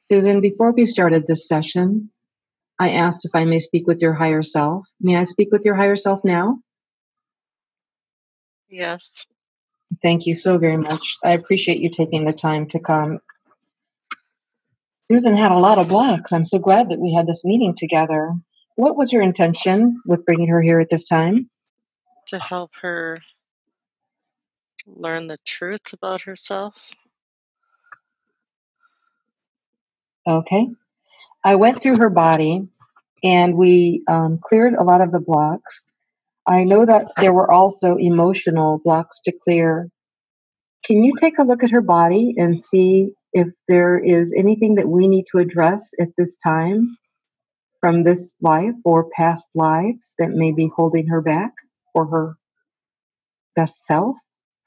Susan, before we started this session, I asked if I may speak with your higher self. May I speak with your higher self now? Yes. Thank you so very much. I appreciate you taking the time to come. Susan had a lot of blocks. I'm so glad that we had this meeting together. What was your intention with bringing her here at this time? To help her learn the truth about herself. Okay. I went through her body and we cleared a lot of the blocks. I know that there were also emotional blocks to clear. Can you take a look at her body and see if there is anything that we need to address at this time from this life or past lives that may be holding her back for her best self?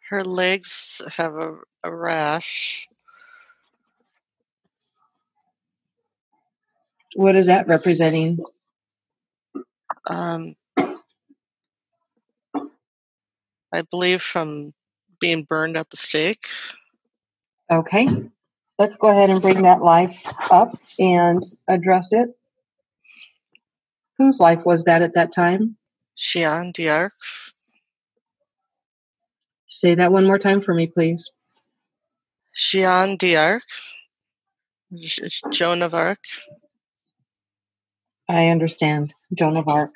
Her legs have a rash. What is that representing? I believe from being burned at the stake. Okay, let's go ahead and bring that life up and address it. Whose life was that at that time? Joan of Arc. Say that one more time for me, please. Joan of Arc. Joan of Arc. I understand. Joan of Arc.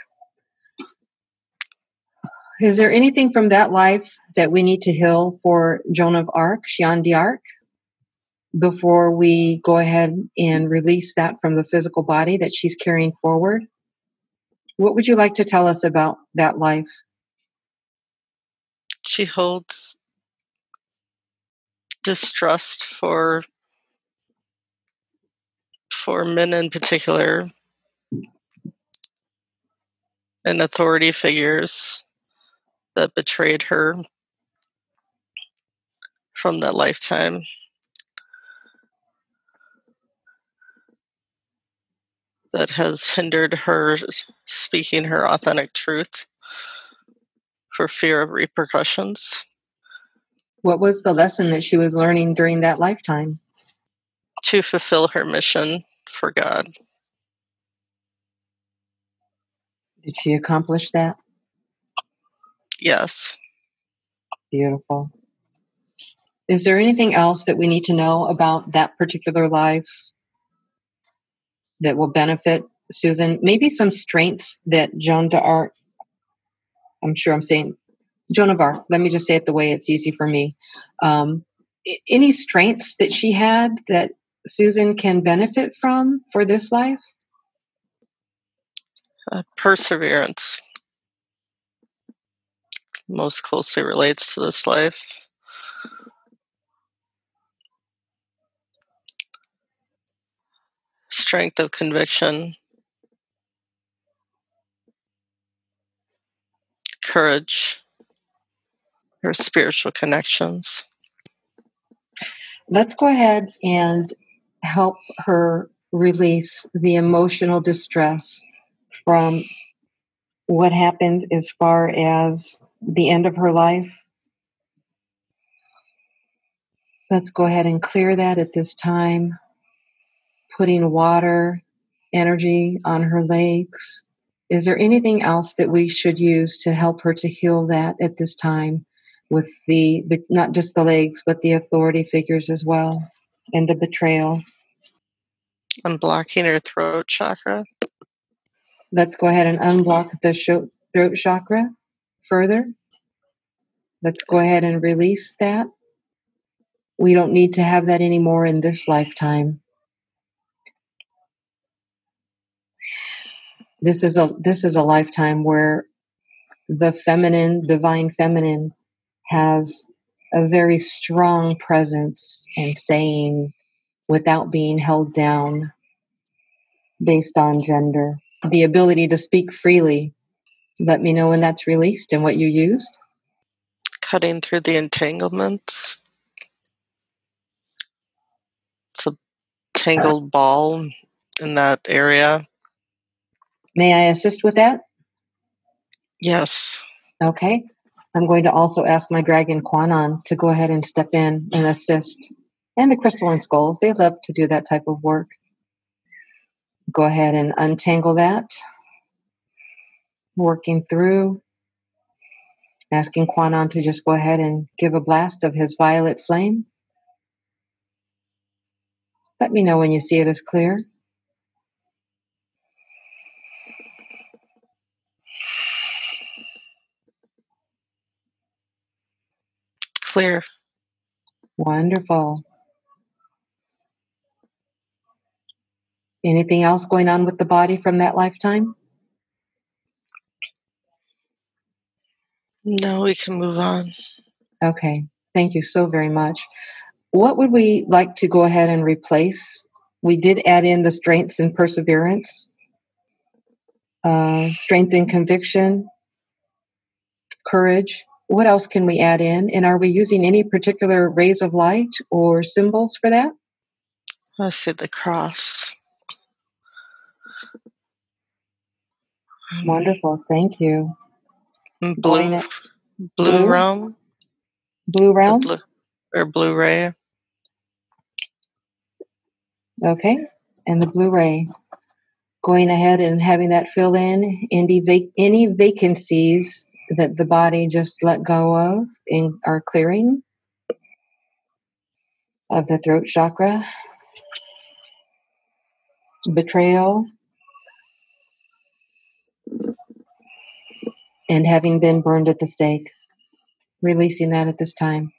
Is there anything from that life that we need to heal for Joan of Arc, Joan d'Arc, before we go ahead and release that from the physical body that she's carrying forward? What would you like to tell us about that life? She holds distrust for men in particular and authority figures that betrayed her from that lifetime. That has hindered her speaking her authentic truth for fear of repercussions. What was the lesson that she was learning during that lifetime? To fulfill her mission for God. Did she accomplish that? Yes. Beautiful. Is there anything else that we need to know about that particular life that will benefit Susan? Maybe some strengths that Joan d'Arc, I'm sure I'm saying Joan of Arc, let me just say it the way it's easy for me. Any strengths that she had that Susan can benefit from for this life? Perseverance most closely relates to this life. Strength of conviction. Courage. Her spiritual connections. Let's go ahead and help her release the emotional distress from what happened as far as the end of her life. Let's go ahead and clear that at this time, putting water, energy on her legs. Is there anything else that we should use to help her to heal that at this time with the not just the legs, but the authority figures as well and the betrayal? Unblocking her throat chakra. Let's go ahead and unblock the throat chakra further. Let's go ahead and release that. We don't need to have that anymore in this lifetime. This is a lifetime where the feminine, divine feminine, has a very strong presence and saying without being held down based on gender. The ability to speak freely. Let me know when that's released and what you used. Cutting through the entanglements. It's a tangled ball in that area. May I assist with that? Yes. Okay. I'm going to also ask my dragon Quannan to go ahead and step in and assist. And the crystalline skulls, they love to do that type of work. Go ahead and untangle that. Working through, asking Quannan to just go ahead and give a blast of his violet flame. Let me know when you see it as clear. Clear. Wonderful. Anything else going on with the body from that lifetime? No, we can move on. Okay, thank you so very much. What would we like to go ahead and replace? We did add in the strengths and perseverance, strength and conviction, courage. What else can we add in? And are we using any particular rays of light or symbols for that? Let's see the cross. Wonderful, thank you. Blue realm. Blue realm? Blue ray. Okay, and the blue ray. Going ahead and having that fill in any vacancies that the body just let go of in our clearing of the throat chakra, betrayal, and having been burned at the stake. Releasing that at this time.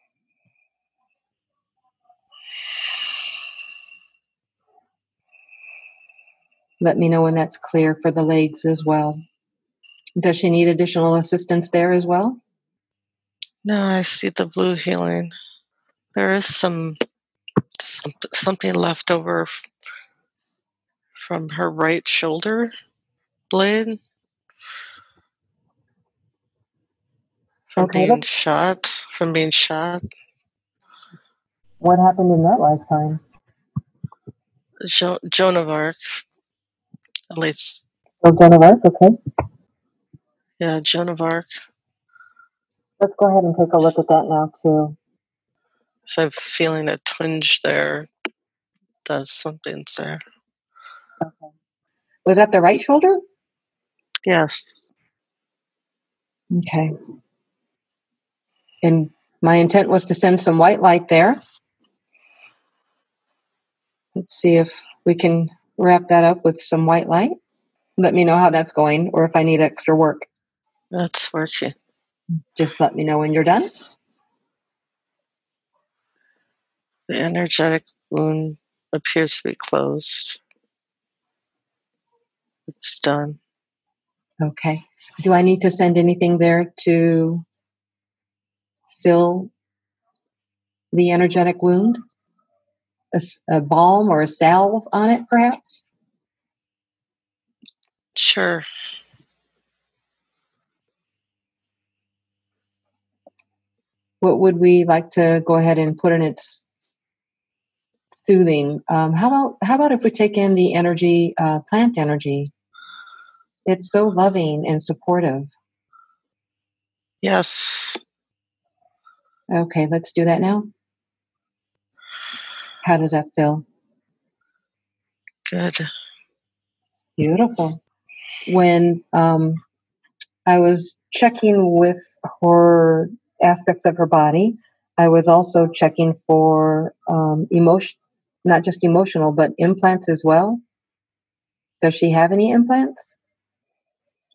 Let me know when that's clear for the legs as well. Does she need additional assistance there as well? No, I see the blue healing. There is something left over from her right shoulder blade from being shot. What happened in that lifetime? Joan of Arc, at least. Oh, Joan of Arc, okay. Yeah, Joan of Arc. Let's go ahead and take a look at that now too. So I'm feeling a twinge there. Does something's there. Okay. Was that the right shoulder? Yes. Okay. And my intent was to send some white light there. Let's see if we can wrap that up with some white light. Let me know how that's going or if I need extra work. That's working. Just let me know when you're done. The energetic wound appears to be closed. It's done. Okay. Do I need to send anything there to fill the energetic wound? A balm or a salve on it, perhaps? Sure. What would we like to go ahead and put in its soothing? How about if we take in the energy, plant energy? It's so loving and supportive. Yes. Okay, let's do that now. How does that feel? Good. Beautiful. When I was checking with her aspects of her body, I was also checking for emotion, not just emotional, but implants as well. Does she have any implants?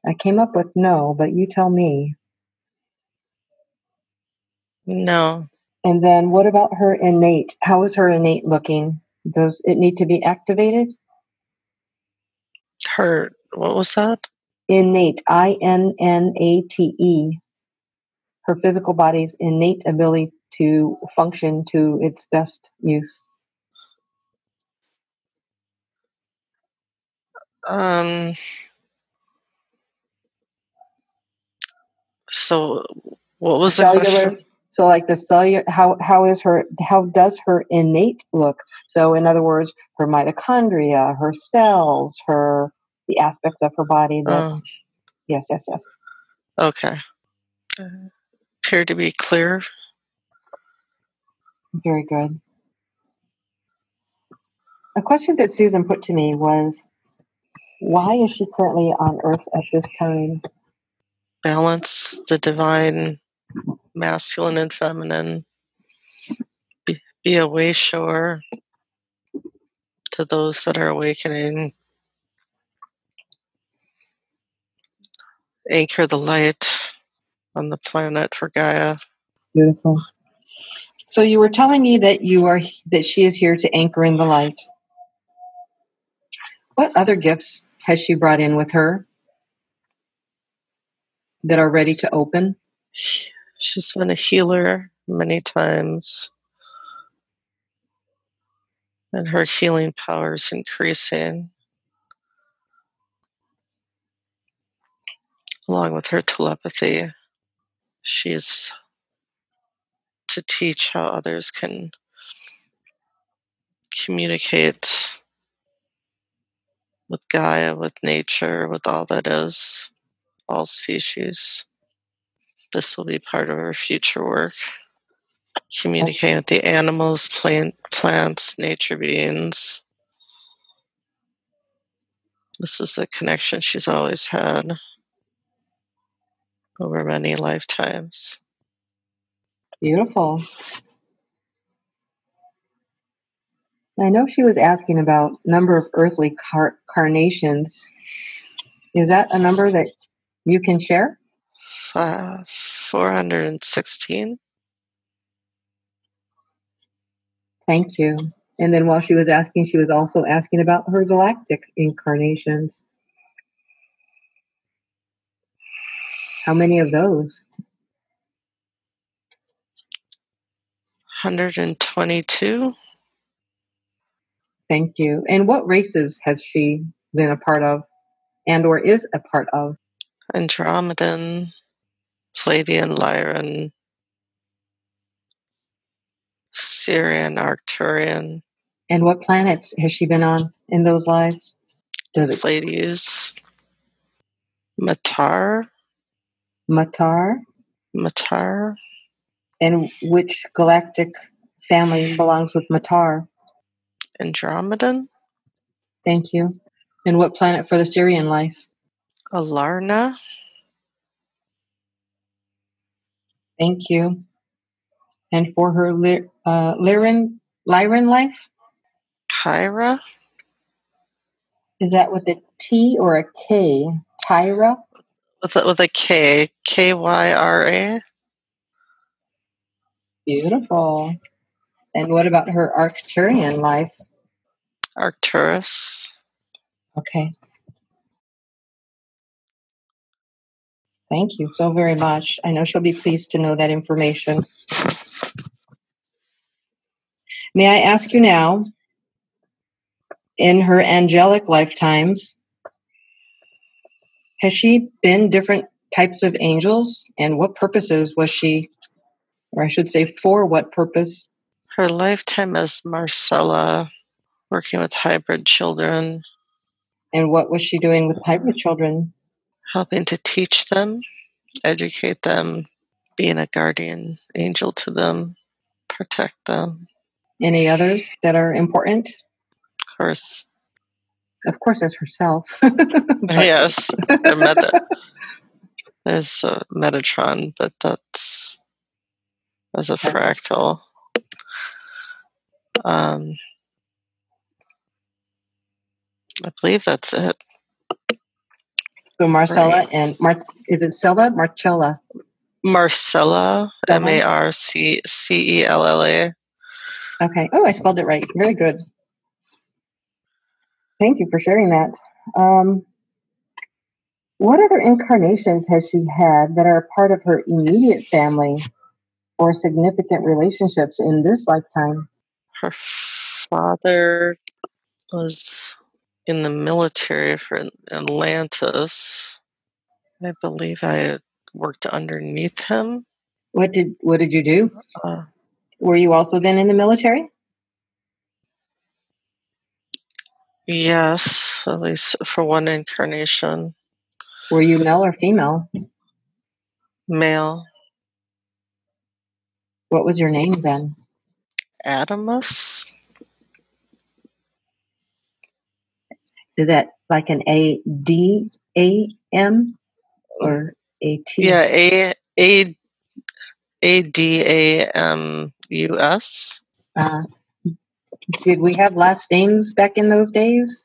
I came up with no, but you tell me. No. And then what about her innate? How is her innate looking? Does it need to be activated? What was that? Innate, INNATE. Her physical body's innate ability to function to its best use. So what was the Cellular. question? So like the cellular, how does her innate look? So in other words, her mitochondria, her cells, the aspects of her body that, yes. Okay. Appear to be clear. Very good. A question that Susan put to me was, why is she currently on Earth at this time? Balance the divine, masculine and feminine. Be a way shower to those that are awakening. Anchor the light on the planet for Gaia. Beautiful. So you were telling me that she is here to anchor in the light. What other gifts has she brought in with her that are ready to open? She's been a healer many times, and her healing power is increasing, along with her telepathy. She's to teach how others can communicate with Gaia, with nature, with all that is, all species. This will be part of her future work. Communicating with the animals, plants, nature beings. This is a connection she's always had over many lifetimes. Beautiful. I know she was asking about number of earthly carnations. Is that a number that you can share? 416. Thank you. And then while she was asking, she was also asking about her galactic incarnations. How many of those? 122. Thank you. And what races has she been a part of and or is a part of? Andromedan, Palladian, Lyran, Syrian, Arcturian. And what planets has she been on in those lives? Pleiades, Matar. Matar? And which galactic family belongs with Matar? Andromedan. Thank you. And what planet for the Syrian life? Alarna. Thank you. And for her Lyran life? Kyra. Is that with a T or a K? Tyra? With a K. Kyra. Beautiful. And what about her Arcturian life? Arcturus. Okay. Thank you so very much. I know she'll be pleased to know that information. May I ask you now, in her angelic lifetimes, has she been different types of angels? And what purposes was she, or I should say, for what purpose? Her lifetime as Marcella, working with hybrid children. And what was she doing with hybrid children? Helping to teach them, educate them, being a guardian angel to them, protect them. Any others that are important? Of course. Of course, as herself. Yes. There's Metatron, but that's as a fractal. I believe that's it. So Marcella right. And is it Sella? Marcella? Marcella, Marcella. Okay. Oh, I spelled it right. Very good. Thank you for sharing that. What other incarnations has she had that are a part of her immediate family or significant relationships in this lifetime? Her father was in the military for Atlantis. I believe I worked underneath him. What did you do? Were you also then in the military? Yes, at least for one incarnation. Were you male or female? Male. What was your name then? Adamus. Is that like an ADAM or AT? Yeah, ADAMUS. Did we have last names back in those days?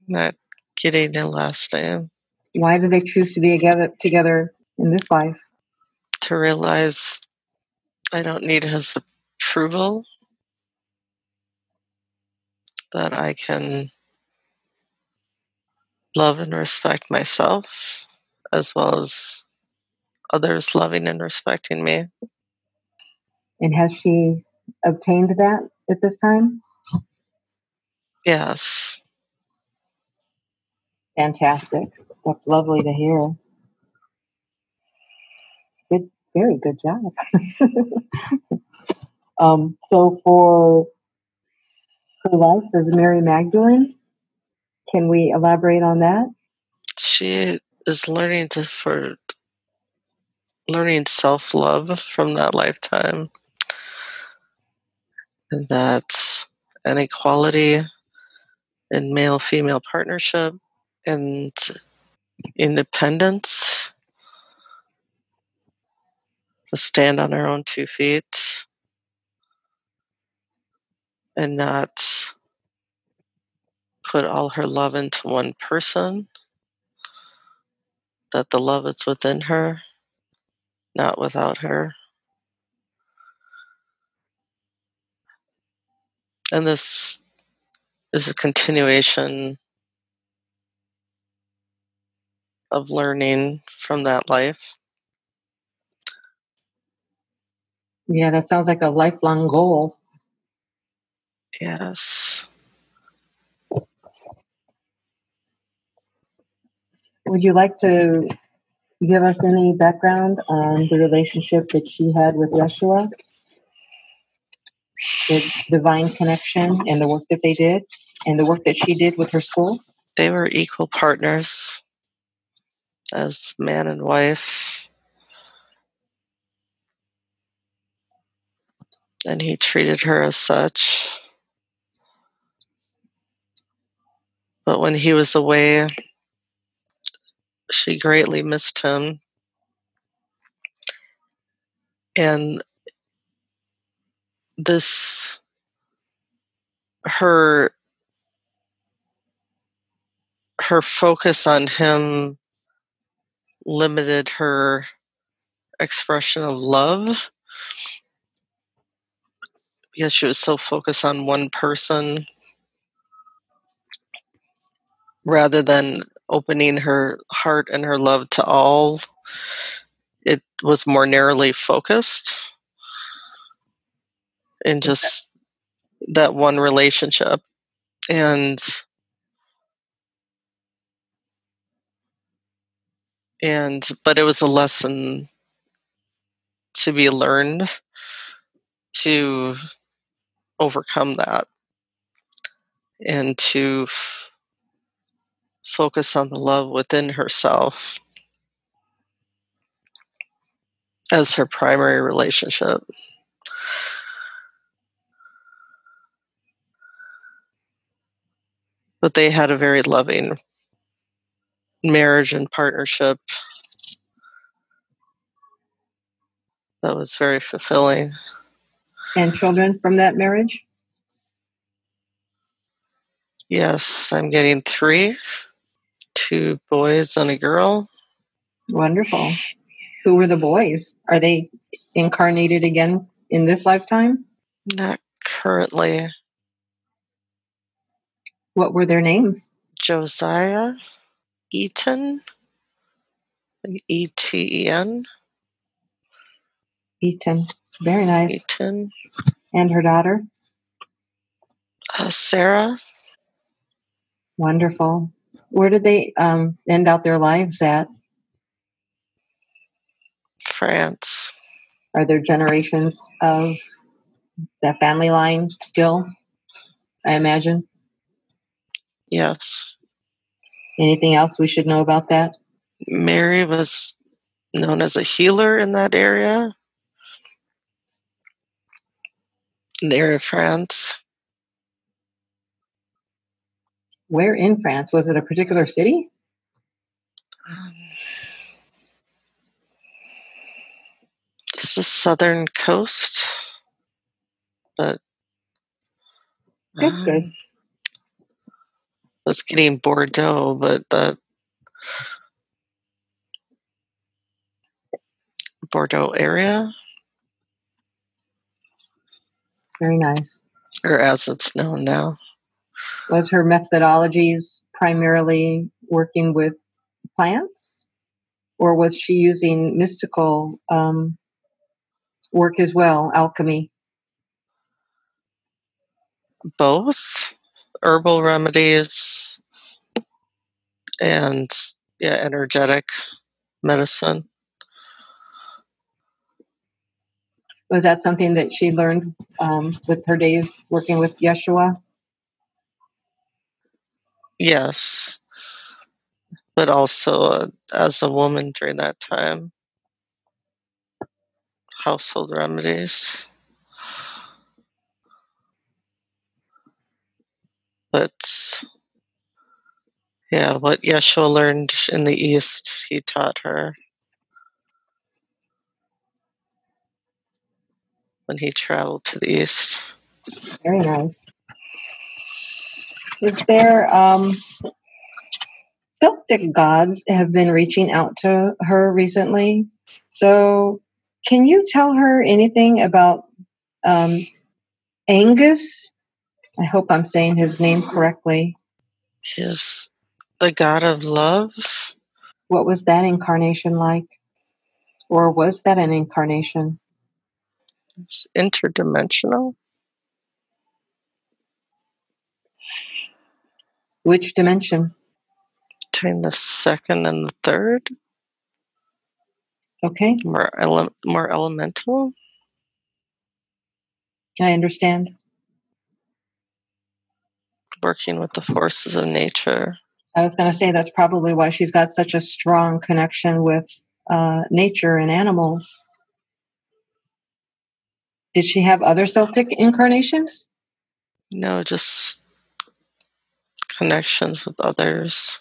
Not getting a last name. Why did they choose to be together in this life? To realize I don't need his approval, that I can love and respect myself, as well as others loving and respecting me. And has she obtained that at this time? Yes. Fantastic. That's lovely to hear. Good, very good job. So for her life as Mary Magdalene, can we elaborate on that? She is learning self-love from that lifetime, and that inequality in male-female partnership and independence, to stand on her own 2 feet and not put all her love into one person, that the love is within her, not without her. And this is a continuation of learning from that life. Yeah, that sounds like a lifelong goal. Yes. Would you like to give us any background on the relationship that she had with Yeshua, the divine connection, and the work that they did, and the work that she did with her school? They were equal partners as man and wife, and he treated her as such. But when he was away, she greatly missed him. And this, her focus on him limited her expression of love, because she was so focused on one person rather than opening her heart and her love to all. It was more narrowly focused in just that one relationship. And but it was a lesson to be learned to overcome that, and to focus on the love within herself as her primary relationship. But they had a very loving marriage and partnership that was very fulfilling. And children from that marriage? Yes, I'm getting 3, 2 boys and a girl. Wonderful. Who were the boys? Are they incarnated again in this lifetime? Not currently. What were their names? Josiah Eaton, Eten. Eaton. Very nice. Eaton. And her daughter? Sarah. Wonderful. Where did they end out their lives at? France. Are there generations of that family line still, I imagine? Yes. Anything else we should know about that? Mary was known as a healer in that area, in the area of France. Where in France? Was it a particular city? This is southern coast, but That's good. it's getting Bordeaux, but the Bordeaux area, Very nice. or as it's known now. Was her methodologies primarily working with plants, or was she using mystical work as well, alchemy? Both herbal remedies and energetic medicine. Was that something that she learned with her days working with Yeshua? Yes, but also as a woman during that time, household remedies. But yeah, what Yeshua learned in the East, he taught her when he traveled to the East. Very nice. Is there Celtic gods have been reaching out to her recently? So, can you tell her anything about Angus? I hope I'm saying his name correctly. He is the god of love. What was that incarnation like? Or was that an incarnation? It's interdimensional. Which dimension? Between the second and the third. Okay, More elemental. I understand. Working with the forces of nature. I was going to say that's probably why she's got such a strong connection with nature and animals. Did she have other Celtic incarnations? No, just connections with others.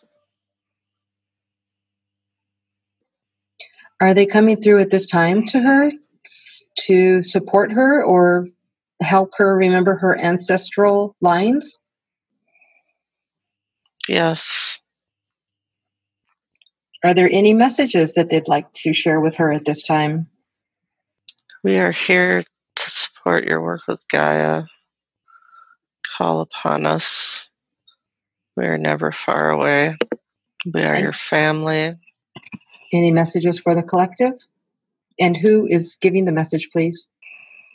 Are they coming through at this time to her to support her or help her remember her ancestral lines? Yes. Are there any messages that they'd like to share with her at this time? We are here to support your work with Gaia. Call upon us. We are never far away. We are your family. Any messages for the collective? And who is giving the message, please?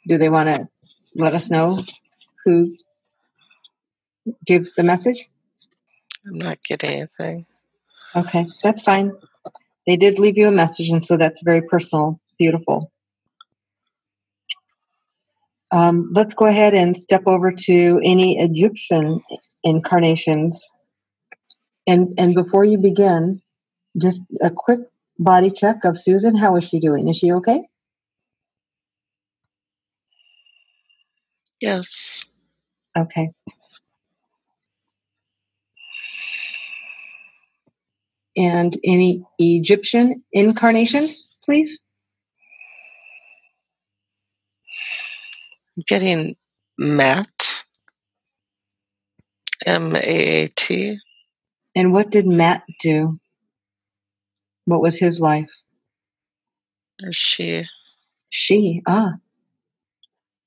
Do they want to let us know who gives the message? I'm not getting anything. Okay, that's fine. They did leave you a message, and so that's very personal. Beautiful. Let's go ahead and step over to any Egyptian incarnations. And before you begin, just a quick body check of Susan. How is she doing? Is she okay? Yes. Okay. And any Egyptian incarnations, please? I'm getting Matt. Maat. And what did Matt do? What was his life? Or she. She.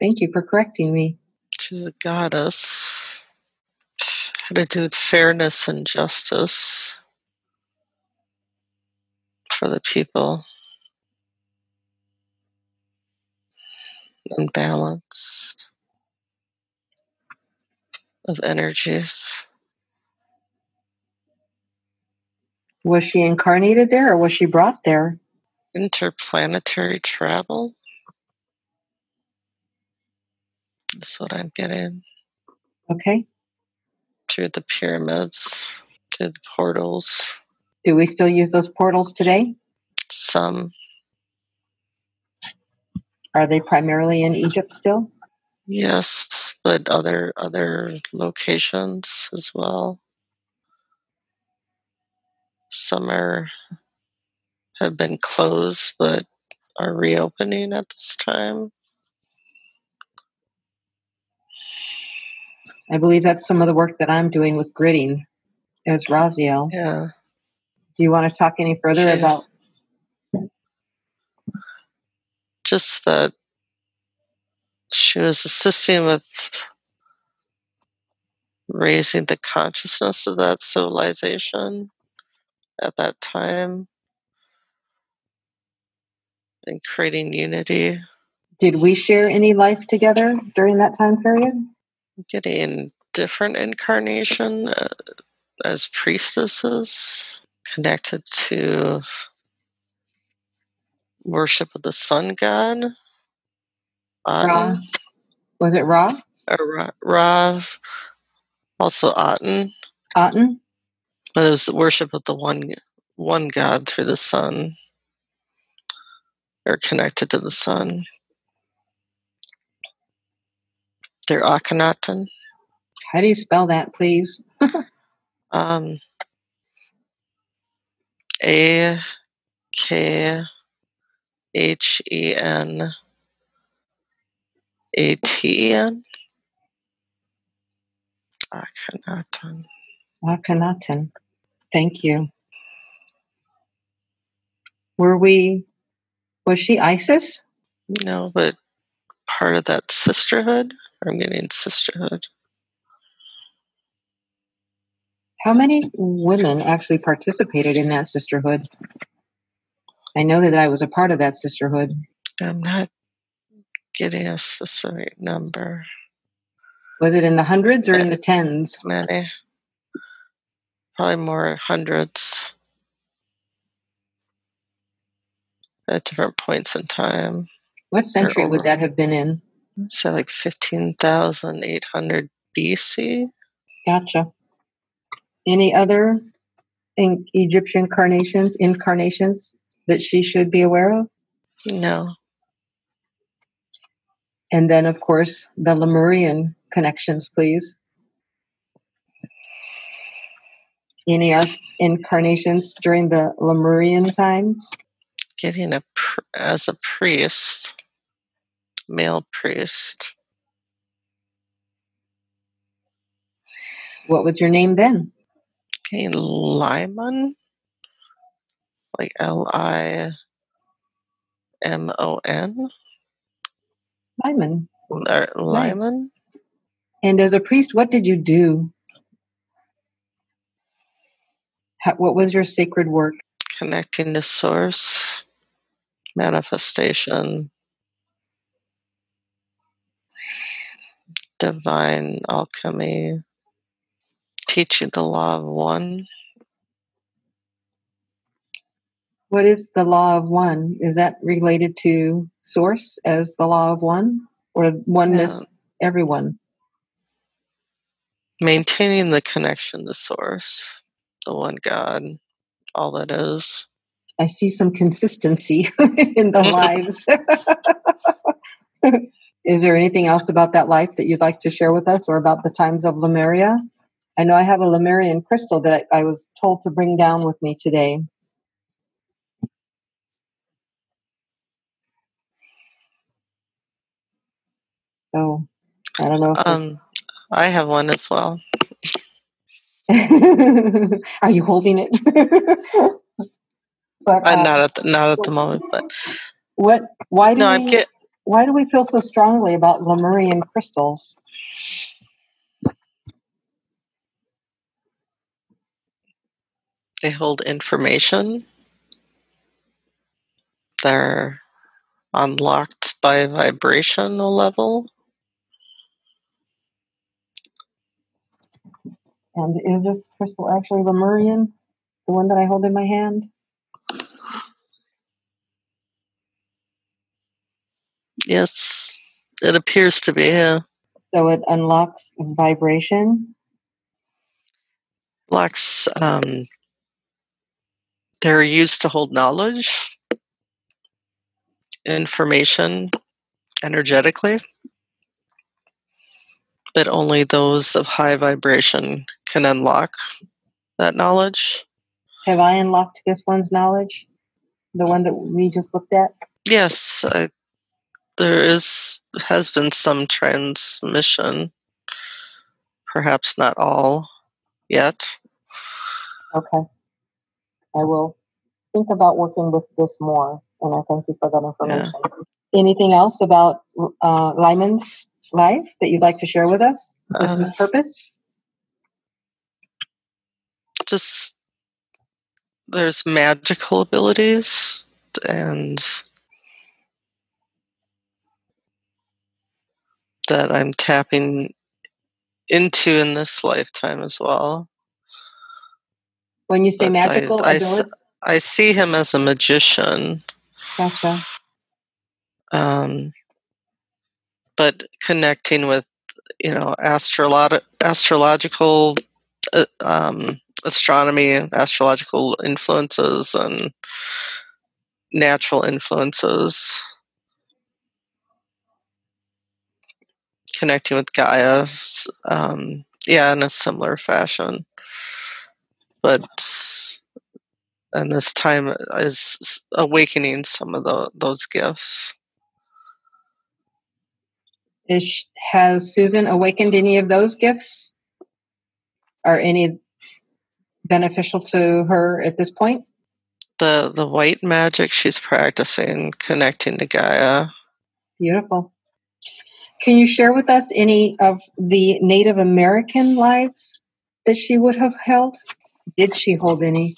Thank you for correcting me. She's a goddess. Had to do with fairness and justice for the people. And balance of energies. Was she incarnated there or was she brought there? Interplanetary travel. That's what I'm getting. Okay. Through the pyramids, through the portals. Do we still use those portals today? Some. Are they primarily in Egypt still? Yes, but other locations as well. Some have been closed but are reopening at this time. I believe that's some of the work that I'm doing with gridding as Raziel. Yeah. Do you want to talk any further about? Just that she was assisting with raising the consciousness of that civilization at that time and creating unity. Did we share any life together during that time period? Getting different incarnation as priestesses connected to worship of the sun god. Ra. Aten. Was it Ra? Or Rav. Also Aten. Aten? But it was worship of the one god through the sun. Or connected to the sun. They're Akhenaten. How do you spell that, please? Akhenaten. Akhenaten. Akhenaten. Thank you. Was she Isis? No, but part of that sisterhood. I'm getting sisterhood. How many women actually participated in that sisterhood? I know that I was a part of that sisterhood. I'm not getting a specific number. Was it in the hundreds or in the tens? Many. Probably more hundreds at different points in time. What century would that have been in? So like 15,800 BC. Gotcha. Any other Egyptian incarnations that she should be aware of? No. And then, of course, the Lemurian connections, please. Any incarnations during the Lemurian times? Getting as a priest, male priest. What was your name then? Okay, Lyman, like Limon. Lyman. Or Lyman. Nice. And as a priest, what did you do? What was your sacred work? Connecting to source, manifestation, divine alchemy, teaching the law of one. What is the law of one? Is that related to source as the law of one, or oneness, everyone? Maintaining the connection to source, the one God, all that is. I see some consistency in the lives. Is there anything else about that life that you'd like to share with us, or about the times of Lemuria? I know I have a Lemurian crystal that I was told to bring down with me today. So I don't know if I have one as well. Are you holding it? But not at the moment. But why do we feel so strongly about Lemurian crystals? They hold information. They're unlocked by a vibrational level. And is this crystal actually Lemurian? The one that I hold in my hand? Yes, it appears to be, yeah. So it unlocks vibration? Locks, they're used to hold knowledge, information, energetically, but only those of high vibration can unlock that knowledge. Have I unlocked this one's knowledge? The one that we just looked at? Yes, there has been some transmission. Perhaps not all yet. Okay. I will think about working with this more, and I thank you for that information. Yeah. Anything else about Lyman's life that you'd like to share with us with his purpose? Just there's magical abilities and that I'm tapping into in this lifetime as well. When you say magical ability? I see him as a magician. Gotcha. But connecting with, astrological astronomy, astrological influences, and natural influences. Connecting with Gaia, in a similar fashion. And this time is awakening some of those gifts. Has Susan awakened any of those gifts? Are any beneficial to her at this point? The white magic she's practicing, connecting to Gaia. Beautiful. Can you share with us any of the Native American lives that she would have held? Did she hold any?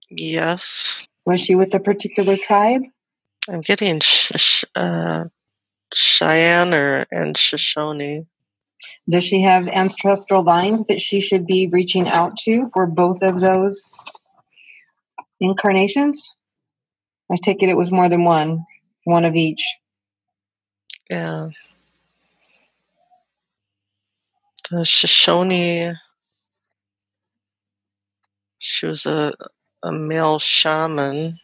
Yes. Was she with a particular tribe? I'm getting Cheyenne and Shoshone. Does she have ancestral lines that she should be reaching out to for both of those incarnations? I take it was more than one of each. Yeah. The Shoshone, she was a male shaman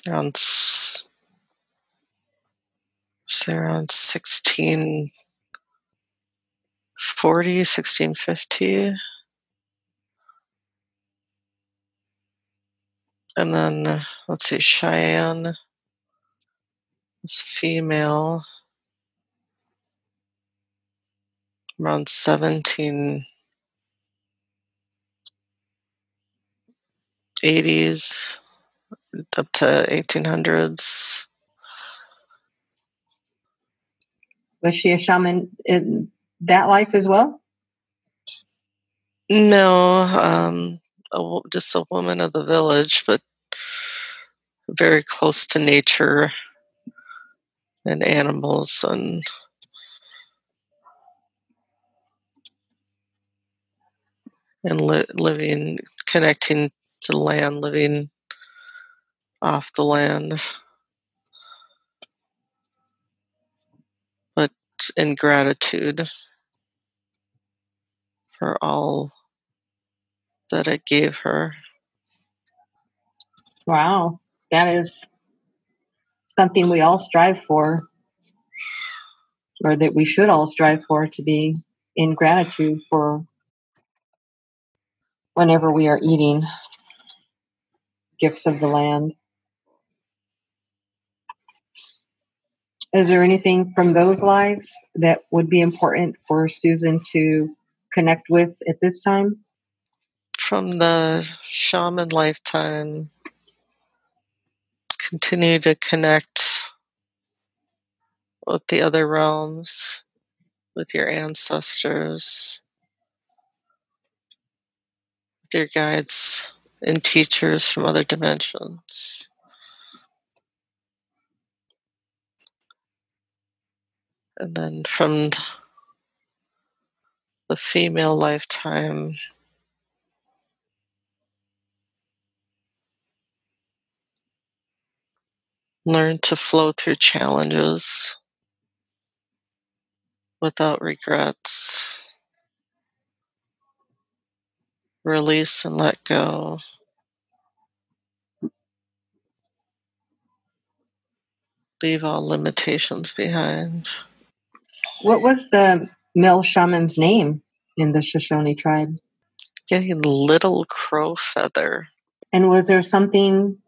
around 1640, 1650. And then, let's see, Cheyenne was female around 1780s up to 1800s. Was she a shaman in that life as well? No, just a woman of the village, but very close to nature and animals and living, connecting to the land, living off the land, but in gratitude for all that it gave her. Wow, that is something we all strive for, or that we should all strive for, to be in gratitude for whenever we are eating gifts of the land. Is there anything from those lives that would be important for Susan to connect with at this time? From the shaman lifetime, continue to connect with the other realms, with your ancestors, with your guides and teachers from other dimensions. And then from the female lifetime, learn to flow through challenges without regrets. Release and let go. Leave all limitations behind. What was the male shaman's name in the Shoshone tribe? Getting Little Crow Feather. And was there something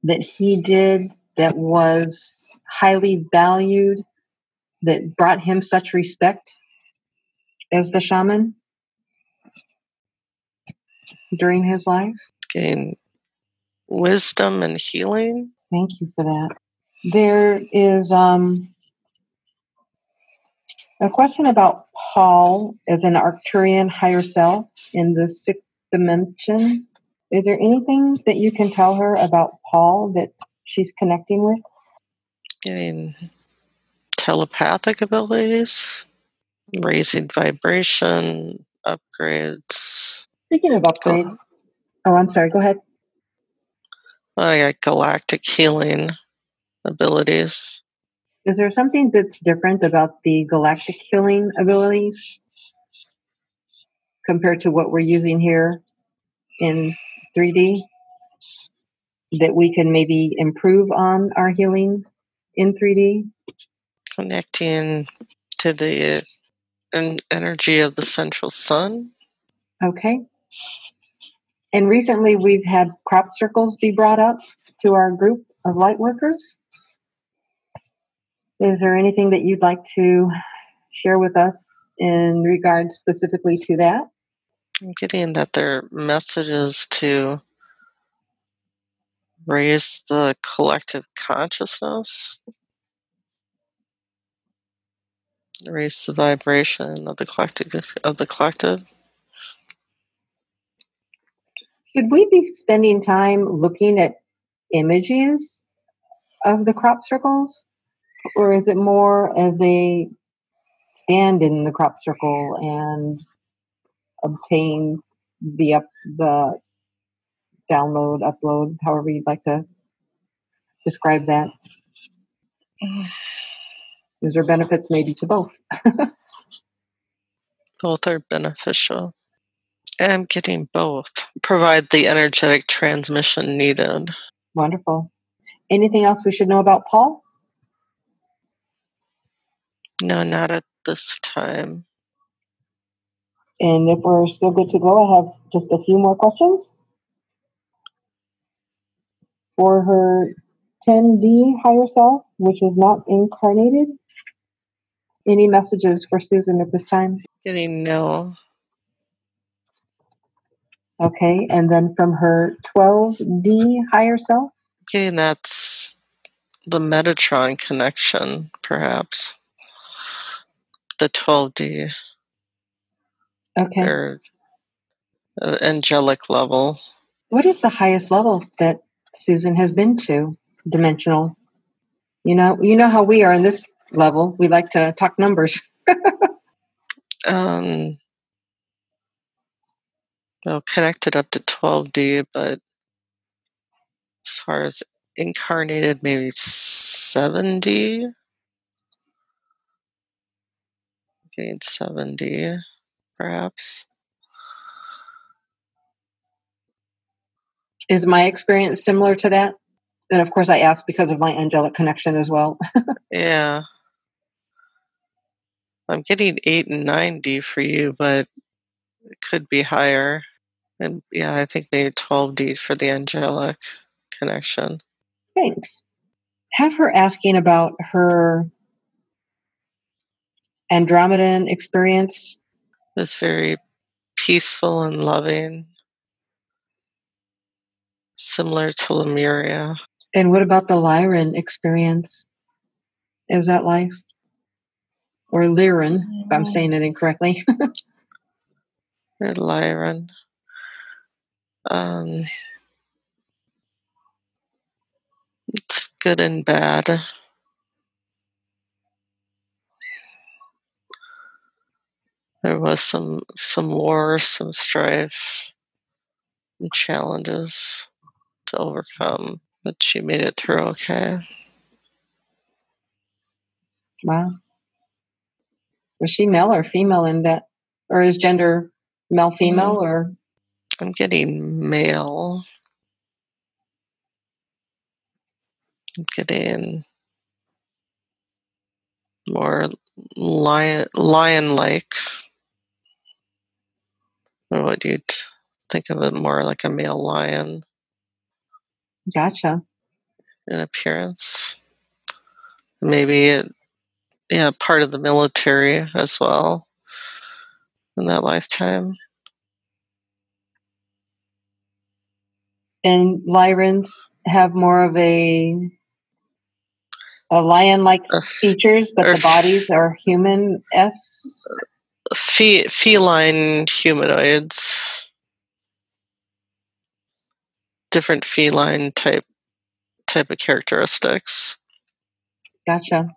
that he did that was highly valued that brought him such respect as the shaman during his life? Getting wisdom and healing. Thank you for that. There is a question about Paul as an Arcturian higher self in the sixth dimension. Is there anything that you can tell her about Paul that she's connecting with? Getting telepathic abilities, raising vibration, upgrades. Speaking of upgrades, oh, I'm sorry, go ahead. I got galactic healing abilities. Is there something that's different about the galactic healing abilities compared to what we're using here in 3D that we can maybe improve on our healing in 3D? Connecting to the energy of the central sun. Okay. And recently we've had crop circles be brought up to our group of light workers. Is there anything that you'd like to share with us in regards specifically to that? I'm getting that their message is to raise the collective consciousness, raise the vibration of the collective. Should we be spending time looking at images of the crop circles? Or is it more as they stand in the crop circle and obtain the download, upload, however you'd like to describe that? Is there benefits maybe to both? Both are beneficial. I'm getting both. Provide the energetic transmission needed. Wonderful. Anything else we should know about Paul? No, not at this time. And if we're still good to go, I have just a few more questions. For her 10D higher self, which is not incarnated, any messages for Susan at this time? Getting no. Okay, and then from her 12D higher self? Getting that's the Metatron connection, perhaps. The 12D. Okay. Or angelic level. What is the highest level that Susan has been to, dimensional? You know how we are in this level. We like to talk numbers. Well, connected up to 12D, but as far as incarnated, maybe 7D. Getting 7D, perhaps. Is my experience similar to that? And of course, I ask because of my angelic connection as well. Yeah. I'm getting 8 and 9D for you, but it could be higher. And yeah, I think maybe 12D for the angelic connection. Thanks. Have her asking about her Andromedan experience. It's very peaceful and loving, similar to Lemuria. And what about the Lyran experience? Is that life? Or Lyran, if I'm saying it incorrectly. Or Lyran. It's good and bad. There was some war, some strife, and challenges to overcome, but she made it through okay. Wow. Was she male or female in that? Or is gender male, female, or? I'm getting male. I'm getting more lion-like. Or what you'd think of it more like a male lion. Gotcha. in appearance. Maybe part of the military as well in that lifetime. And Lyrans have more of a lion-like features, but or the bodies are human-esque. Feline humanoids, different feline type of characteristics. Gotcha.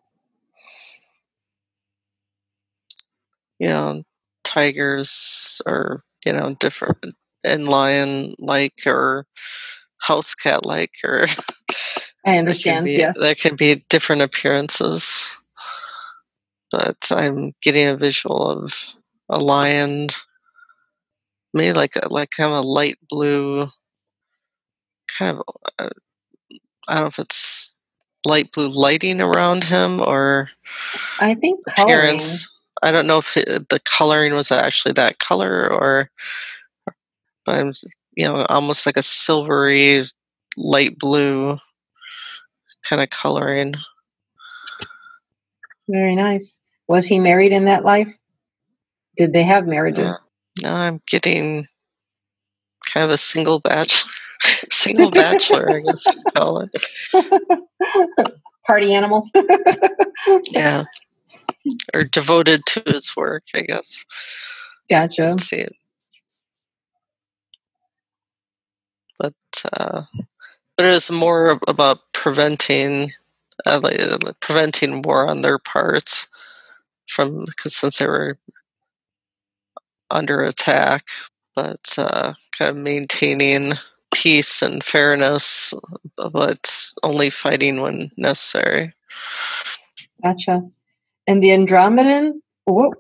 Tigers or different, and lion-like or house cat-like, or I understand. Yes. there can be different appearances. But I'm getting a visual of a lion, maybe like kind of a light blue, kind of. I don't know if it's light blue lighting around him or I think coloring. appearance. I don't know if the coloring was actually that color or, but I'm, almost like a silvery, light blue kind of coloring. Very nice. Was he married in that life? Did they have marriages? Now I'm getting kind of a single bachelor. Single bachelor, I guess you'd call it. Party animal. Yeah. Or devoted to his work, I guess. Gotcha. Let's see. But it was more about preventing war on their parts, because since they were under attack, but kind of maintaining peace and fairness, but only fighting when necessary. Gotcha. And the Andromedan, what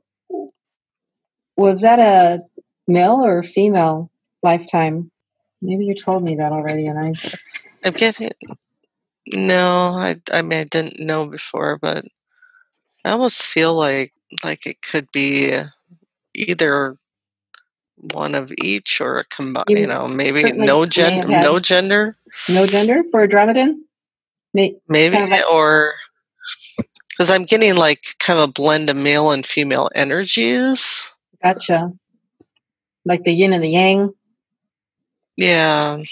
was that, a male or female lifetime? Maybe you told me that already, and I'm getting. No, I mean I didn't know before, but I almost feel like it could be either one of each or a combined. Maybe no gender. No gender for Andromedan. Maybe kind of like, or because I'm getting like kind of a blend of male and female energies. Gotcha. Like the yin and the yang. Yeah.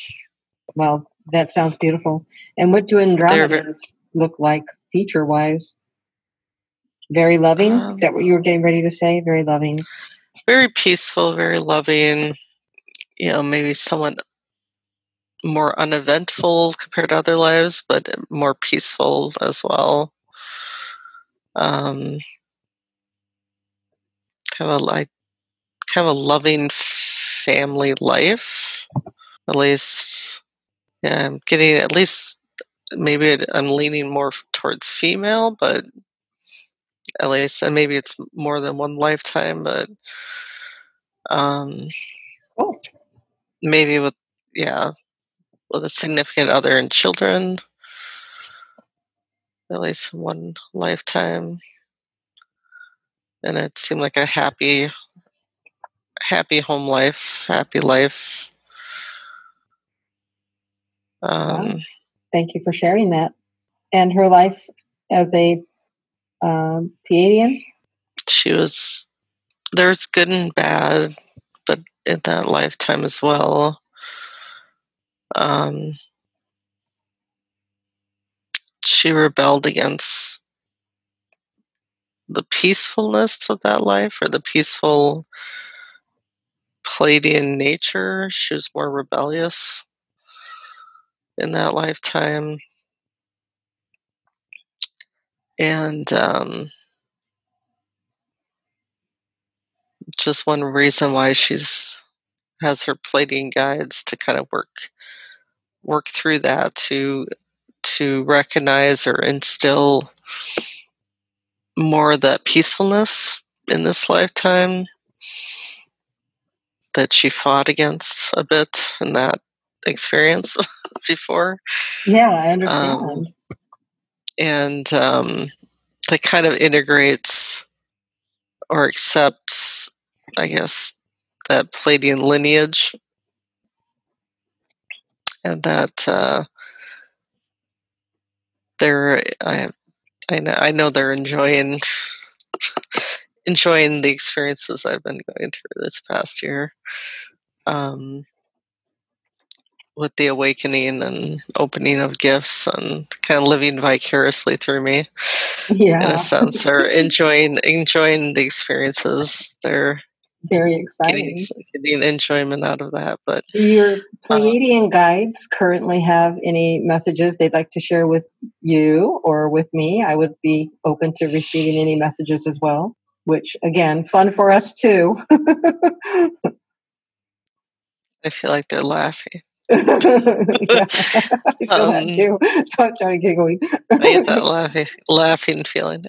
Well, that sounds beautiful. And what do Andromedans look like feature-wise? Very loving? Is that what you were getting ready to say? Very loving. Very peaceful, very loving. Maybe somewhat more uneventful compared to other lives, but more peaceful as well. Kind of a loving family life. At least, yeah, I'm getting at least. Maybe I'm leaning more towards female, but at least, and maybe it's more than one lifetime, but maybe with a significant other and children, at least one lifetime, and it seemed like a happy home life, happy life. Wow. Thank you for sharing that. And her life as a Pleiadian? There's good and bad, but in that lifetime as well. She rebelled against the peacefulness of that life, or the peaceful Pleiadian nature. She was more rebellious in that lifetime. And just one reason why has her Pleiadian guides to kind of work through that, to recognize or instill more of that peacefulness in this lifetime that she fought against a bit in that experience before. Yeah, I understand. And that kind of integrates or accepts, I guess, that Pleiadian lineage, and that they're I know they're enjoying the experiences I've been going through this past year. With the awakening and opening of gifts and kind of living vicariously through me, in a Yeah, sense, or enjoying the experiences. They're very getting exciting. enjoyment out of that. But Do your Pleiadian guides currently have any messages they'd like to share with you or with me? I would be open to receiving any messages as well, which again, fun for us too. I feel like they're laughing. Yeah, I feel that too. So I started giggling. I get that laughing feeling.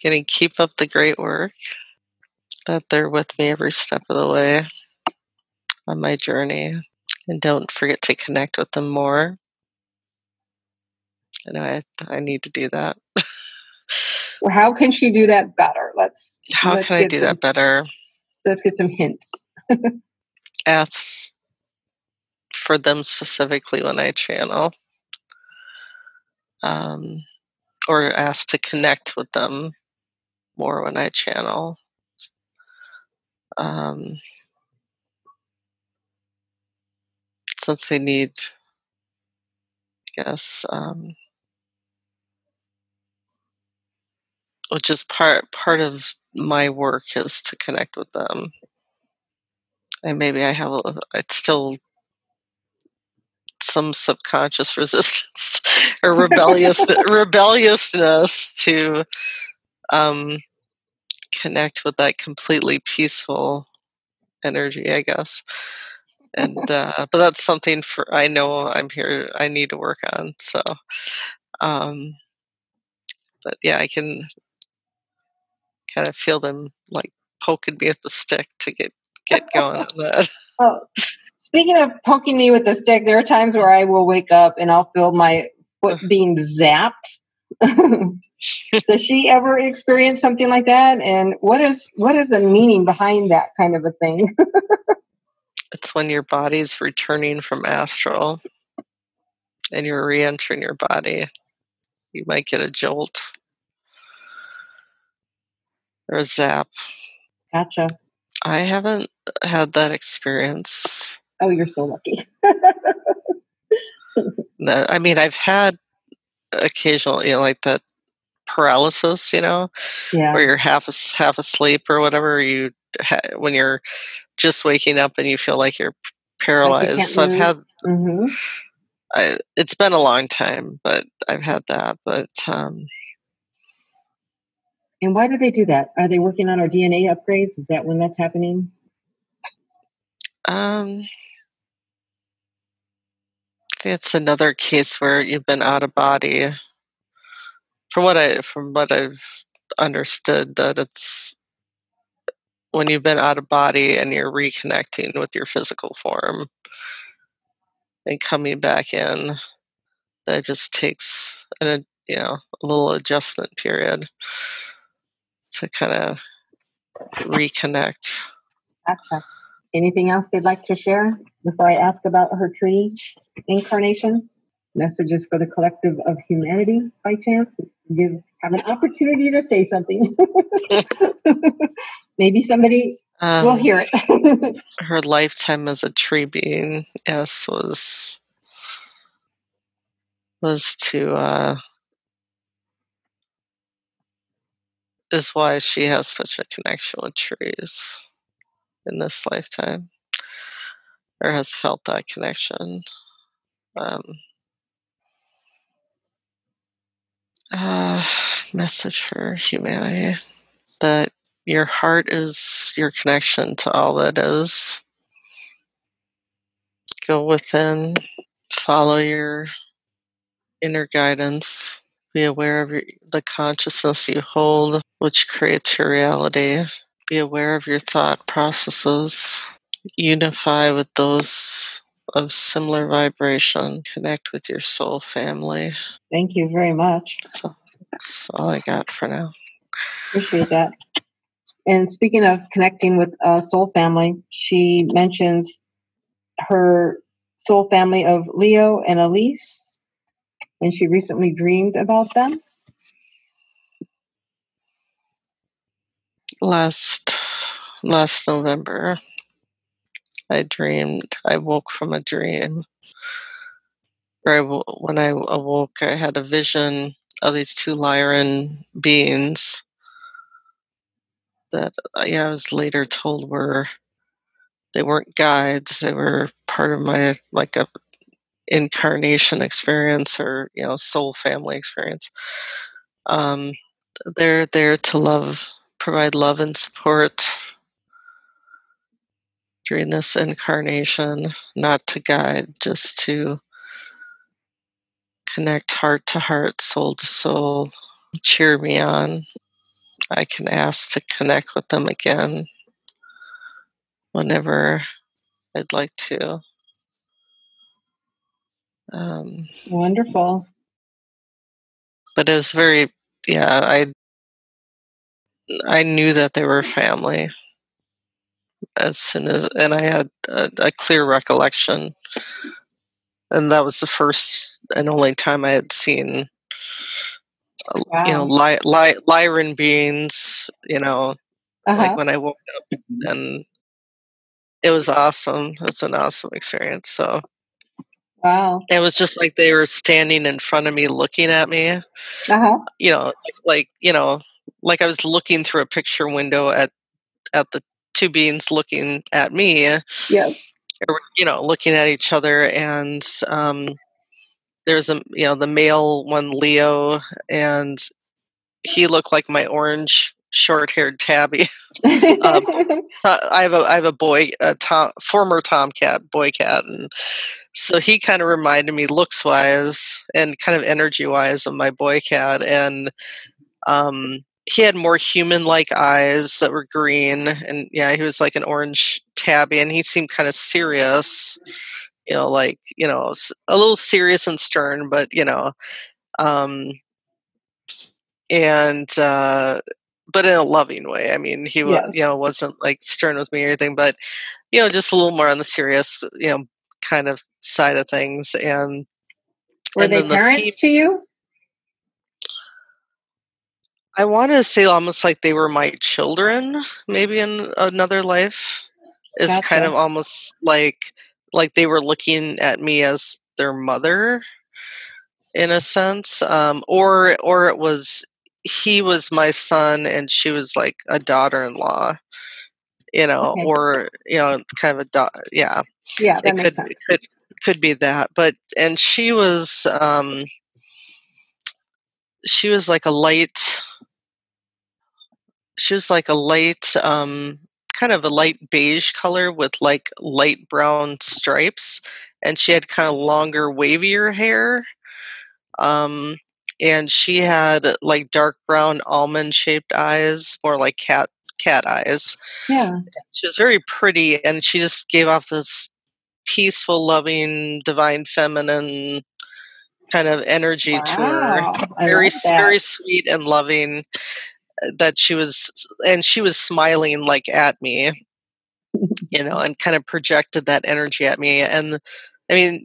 Getting keep up the great work. That they're with me every step of the way on my journey, and don't forget to connect with them more. I know I need to do that. Well, how can she do that better? How can I do that better? Let's get some hints. Ask for them specifically when I channel, or ask to connect with them more when I channel. Since they need, I guess, which is part of my work is to connect with them, and maybe I have it's still some subconscious resistance or rebelliousness to connect with that completely peaceful energy, I guess. And but that's something I know I need to work on. So but yeah, I can kind of feel them like poking me with the stick to get going on that. Oh, speaking of poking me with the stick, there are times where I will wake up and I'll feel my foot being zapped. Does she ever experience something like that? And what is the meaning behind that kind of a thing? It's when your body's returning from astral and you're re-entering your body. You might get a jolt or a zap. Gotcha. I haven't had that experience. Oh, you're so lucky. No, I mean, I've had occasional, like that paralysis, Yeah. where you're half asleep or whatever. When you're just waking up and you feel like you're paralyzed. Like you can't So I've move. had. Mm-hmm. It's been a long time, but I've had that. But And why do they do that? Are they working on our DNA upgrades? Is that when that's happening? it's another case where you've been out of body. From what I've understood, that it's when you've been out of body and you're reconnecting with your physical form and coming back in, that just takes a little adjustment period to kind of reconnect. Gotcha. Anything else they'd like to share before I ask about her tree incarnation? Messages for the collective of humanity, by chance? Have an opportunity to say something. Maybe somebody will hear it. Her lifetime as a tree being, yes, was to is why she has such a connection with trees in this lifetime, or has felt that connection. Message for humanity, that your heart is your connection to all that is. Go within, follow your inner guidance, be aware of the consciousness you hold, which creates your reality. Be aware of your thought processes. Unify with those of similar vibration. Connect with your soul family. Thank you very much. So that's all I got for now. Appreciate that. And speaking of connecting with soul family, she mentions her soul family of Leo and Elise, and she recently dreamed about them. Last November, I woke from a dream. When I awoke, I had a vision of these two Lyran beings that I was later told they weren't guides. They were part of my a incarnation experience, or soul family experience. They're there to provide love and support during this incarnation, not to guide, just to connect heart to heart, soul to soul, cheer me on. I can ask to connect with them again whenever I'd like to. Wonderful. But it was very, I knew that they were family as soon as, and I had a clear recollection. And that was the first and only time I had seen, Wow. Lyran beings, like when I woke up, and it was awesome. It was an awesome experience. So, wow. It was just like they were standing in front of me, looking at me. Uh-huh. Like like I was looking through a picture window at the two beings looking at me. Yep. Or, looking at each other, and there's the male one, Leo, and he looked like my orange short-haired tabby. I have a boy, former tomcat, boy cat, and so he kind of reminded me looks-wise and kind of energy-wise of my boy cat, and he had more human-like eyes that were green, and he was like an orange tabby, and he seemed kind of serious, a little serious and stern, but and but in a loving way. I mean, he was, yes. wasn't like stern with me or anything, but just a little more on the serious, kind of side of things. And Were they then parents to you? I want to say almost like they were my children, maybe in another life. Is Gotcha. kind of almost like they were looking at me as their mother, in a sense, or it was he was my son and she was like a daughter-in-law, Okay. or kind of Yeah, that makes sense. Could be that, but and she was like a light. She was like a light, kind of a light beige color with like light brown stripes, and she had kind of longer, wavier hair. And she had like dark brown almond shaped eyes, more like cat eyes. Yeah. She was very pretty, and she just gave off this peaceful, loving, divine feminine kind of energy to her. Wow. I Very, love that. very sweet and loving. That she was smiling like at me, and kind of projected that energy at me. And I mean,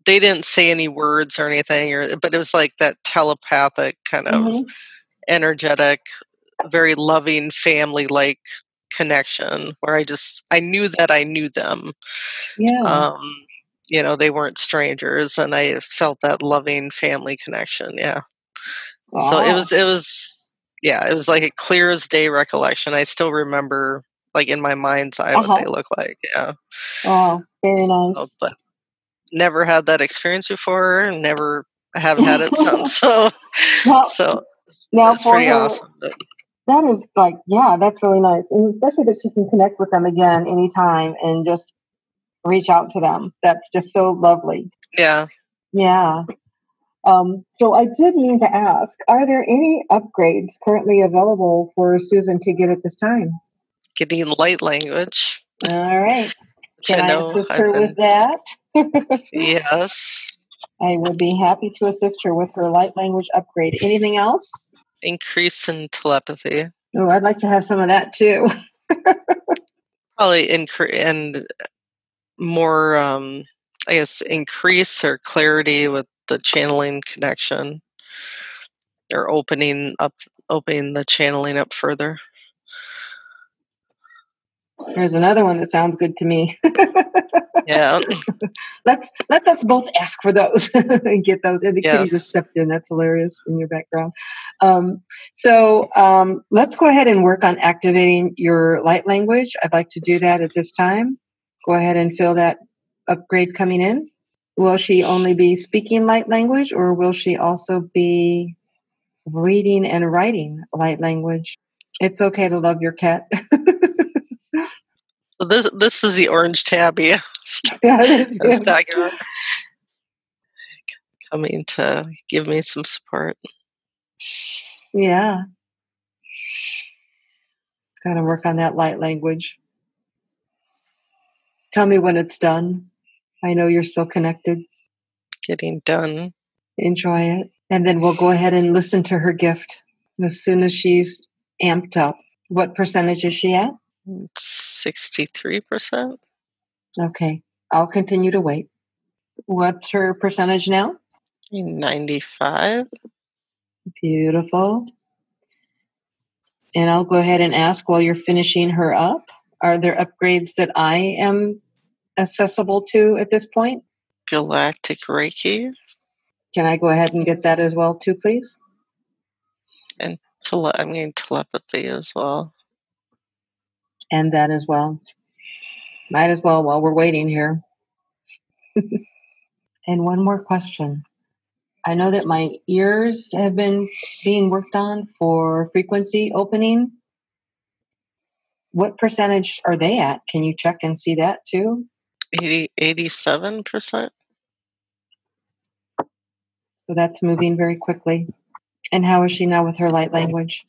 they didn't say any words or anything, but it was like that telepathic kind of energetic, very loving, family like connection where I knew that I knew them. Yeah. They weren't strangers, and I felt that loving family connection. Yeah. So Wow. it was like a clear as day recollection. I still remember, like in my mind's eye, what they look like. Yeah. Wow. Very nice. But never had that experience before. Never have had it since. So, it's for pretty her, awesome. But that is that's really nice, and especially that she can connect with them again anytime and just reach out to them. That's just so lovely. yeah. Yeah. So I did mean to ask, are there any upgrades currently available for Susan to get at this time? Getting light language. All right. Can I assist her with that? Yes. I would be happy to assist her with her light language upgrade. Anything else? Increase in telepathy. Oh, I'd like to have some of that too. Probably and more, I guess, increase her clarity with the channeling connection, or opening the channeling up further. There's another one that sounds good to me. Yeah. Let's us both ask for those and get those. And the kitty just Yes. stepped in. That's hilarious in your background. Let's go ahead and work on activating your light language. I'd like to do that at this time. Go ahead and feel that upgrade coming in. Will she only be speaking light language, or will she also be reading and writing light language? It's okay to love your cat. So this is the orange tabby I Yeah, it is was him. talking about, coming to give me some support. Yeah. Gotta work on that light language. Tell me when it's done. I know you're still connected. Getting done. Enjoy it. And then we'll go ahead and listen to her gift as soon as she's amped up. What percentage is she at? 63%. Okay. I'll continue to wait. What's her percentage now? 95. Beautiful. And I'll go ahead and ask while you're finishing her up, are there upgrades that I am accessible to at this point? Galactic Reiki. Can I go ahead and get that as well too, please? And telepathy as well. And that as well. Might as well while we're waiting here. And one more question. I know that my ears have been being worked on for frequency opening. What percentage are they at? Can you check and see that too? 87%. So that's moving very quickly. And how is she now with her light language?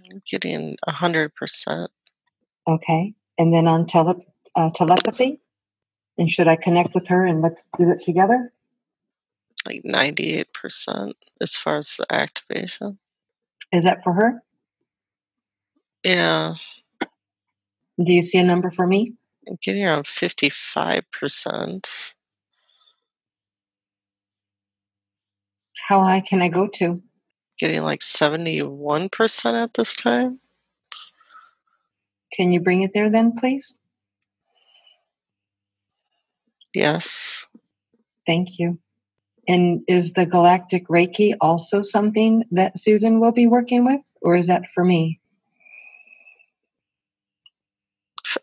I'm getting 100%. Okay. And then on telepathy? And should I connect with her and let's do it together? Like 98% as far as the activation. Is that for her? Yeah. Do you see a number for me? I'm getting around 55%. How high can I go to? Getting like 71% at this time. Can you bring it there then, please? Yes. Thank you. And is the Galactic Reiki also something that Susan will be working with, or is that for me?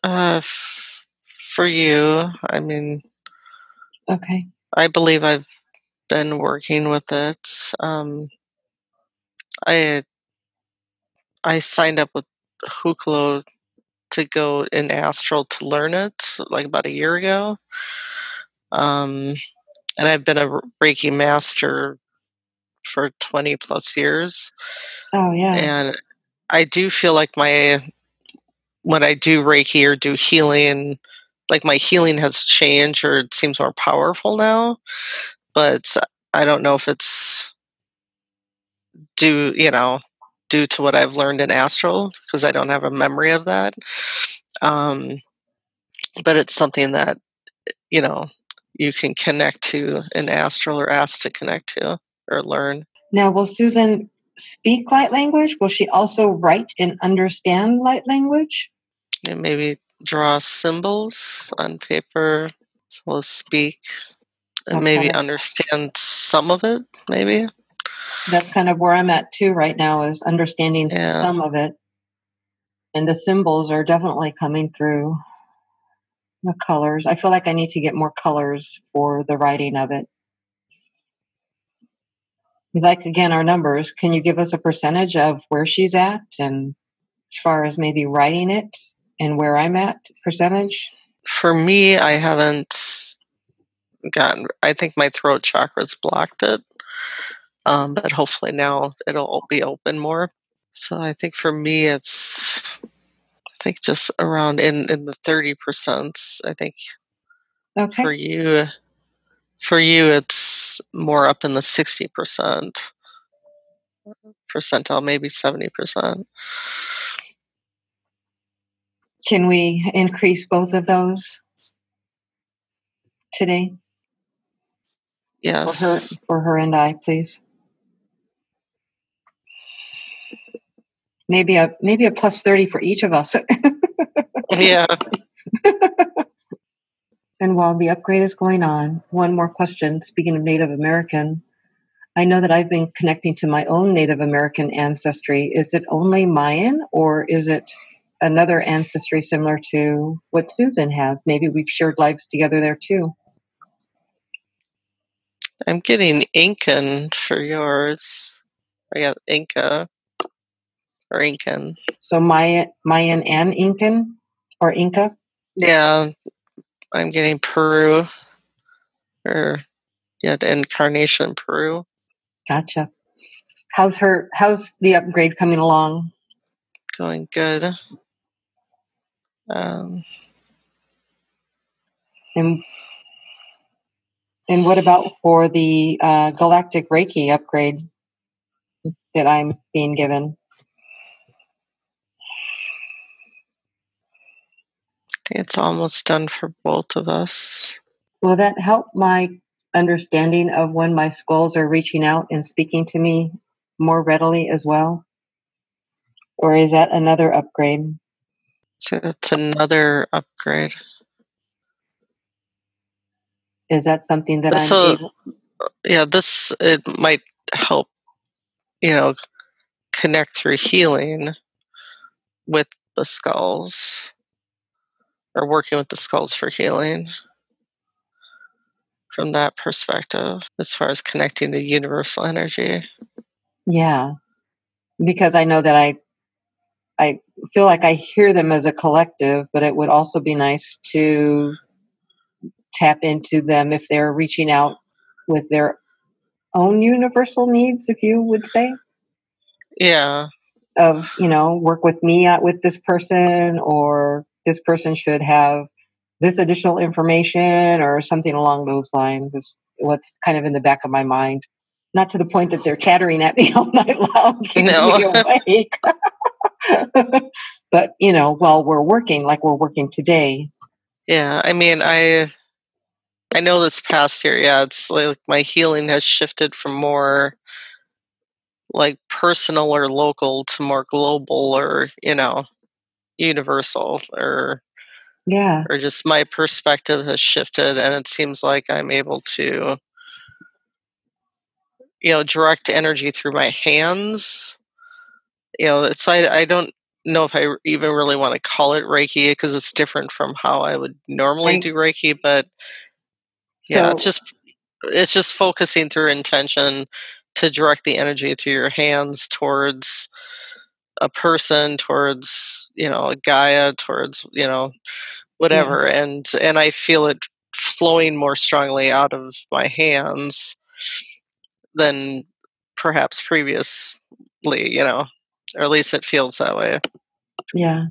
For you, I mean, Okay. I believe I've been working with it. I signed up with Huklo to go in astral to learn it like about a year ago. And I've been a Reiki master for 20 plus years. Oh, yeah. And I do feel like when I do Reiki or do healing, like my healing has changed or it seems more powerful now. But I don't know if it's due to what I've learned in astral, because I don't have a memory of that. But it's something that, you can connect to in astral or ask to connect to or learn. Now, will Susan speak light language? Will she also write and understand light language? And maybe draw symbols on paper as well as speak, and maybe understand some of it, maybe. That's kind of where I'm at too right now, is understanding Yeah. some of it. And the symbols are definitely coming through. The colors. I feel like I need to get more colors for the writing of it. Like, again, our numbers. Can you give us a percentage of where she's at, and as far as maybe writing it and where I'm at percentage? For me, I haven't I think my throat chakra's blocked it. But hopefully now it'll be open more. So I think for me, it's, I think just around in the 30%. I think Okay. for you, it's more up in the 60% percentile, maybe 70%. Can we increase both of those? today? Yes. For her and I, please. Maybe a plus 30 for each of us. Yeah. And while the upgrade is going on, one more question. Speaking of Native American, I know that I've been connecting to my own Native American ancestry. Is it only Mayan, or is it another ancestry similar to what Susan has? Maybe we've shared lives together there too. I'm getting Incan for yours. I got Inca or Incan. So Mayan and Incan or Inca? Yeah, I'm getting Peru, or the incarnation Peru. Gotcha. How's the upgrade coming along? Going good. Um, And what about for the Galactic Reiki upgrade that I'm being given? it's almost done for both of us. Will that help my understanding of when my skulls are reaching out and speaking to me more readily as well? Or is that another upgrade? So it's another upgrade. Is that something that I'm So able? yeah, it might help, connect through healing with the skulls, or working with the skulls for healing from that perspective, as far as connecting to universal energy. Yeah, because I know that I feel like I hear them as a collective, but it would also be nice to tap into them if they're reaching out with their own universal needs, if you would say, Yeah. of, work with me out with this person, or this person should have this additional information or something along those lines is what's kind of in the back of my mind. Not to the point that they're chattering at me all night long, keeping No. me awake. But, while we're working today. Yeah. I mean, I know this past year, it's like my healing has shifted from more like personal or local to more global, or universal, Yeah. or just my perspective has shifted, and it seems like I'm able to direct energy through my hands. It's I don't know if I even really want to call it Reiki, because it's different from how I would normally I do Reiki, but yeah, so it's just focusing through intention to direct the energy through your hands towards a person, towards a Gaia, towards whatever, Yes. and I feel it flowing more strongly out of my hands than perhaps previously, or at least it feels that way. Yeah.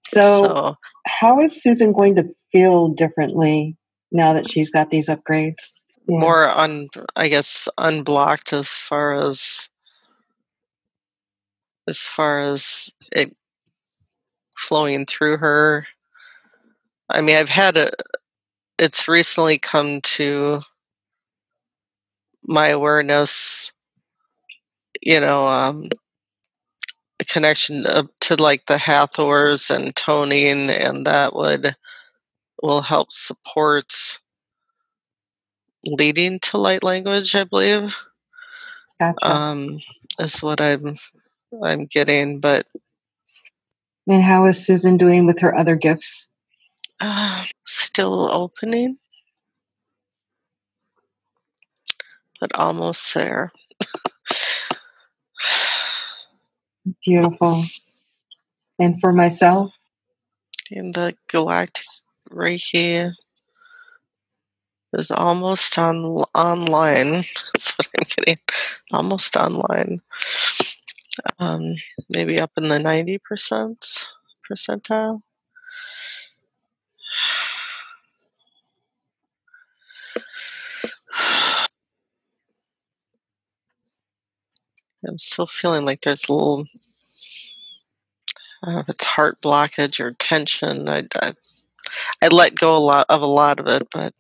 So So how is Susan going to feel differently now that she's got these upgrades? Yeah. more I guess unblocked, as far as it flowing through her. I mean, it's recently come to my awareness, a connection to like the Hathors and toning, and that will help support leading to light language, I believe. Gotcha. Is what I'm getting, but And how is Susan doing with her other gifts? still opening, but almost there. Beautiful. And for myself? And the Galactic Reiki is almost online. That's what I'm getting. Almost online. Um, Maybe up in the 90% percentile. I'm still feeling like there's a little, I don't know if it's heart blockage or tension. I let go a lot of it, but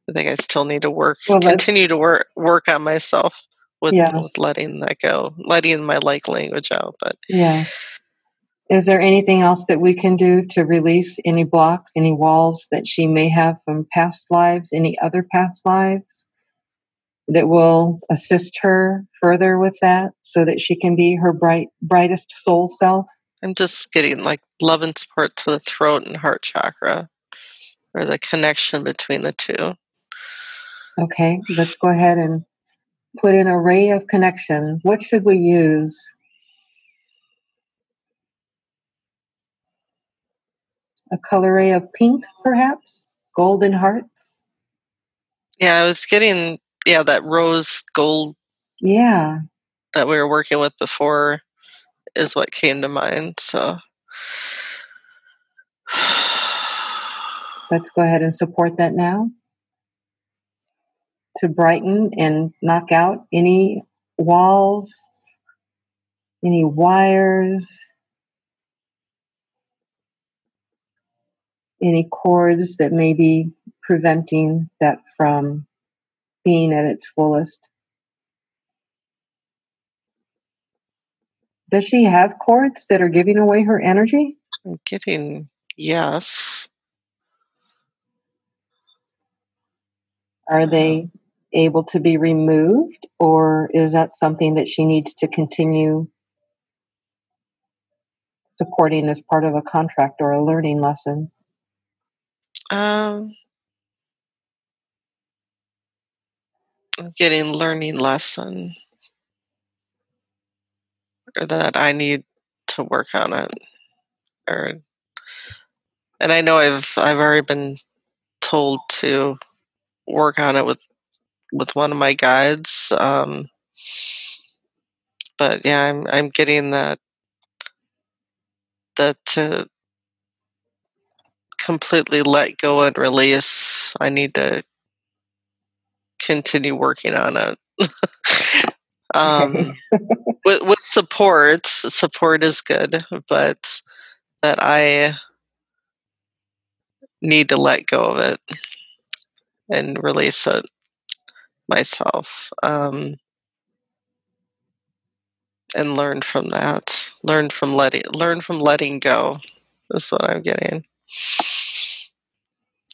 I think I still need to Well, continue to work on myself with yes, letting that go, letting my language out. But yes. Is there anything else that we can do to release any blocks, any walls that she may have from past lives, any other past lives that will assist her further with that so that she can be her brightest soul self? I'm just getting like love and support to the throat and heart chakra, or the connection between the two. Okay, let's go ahead and put in a ray of connection. What should we use? A color ray of pink, perhaps? Golden hearts? Yeah, I was getting that rose gold Yeah, that we were working with before is what came to mind. So let's go ahead and support that now to brighten and knock out any walls, any wires, any cords that may be preventing that from being at its fullest. Does she have cords that are giving away her energy? I'm getting yes. Are they able to be removed, or is that something that she needs to continue supporting as part of a contract or a learning lesson? I'm getting learning lesson, or that I need to work on it, or and I know I've already been told to work on it with one of my guides. But yeah, I'm getting that to completely let go and release. I need to continue working on it. Okay. um, with support is good, but that I need to let go of it and release it myself, and learn from that. Learn from letting go. Is what I'm getting,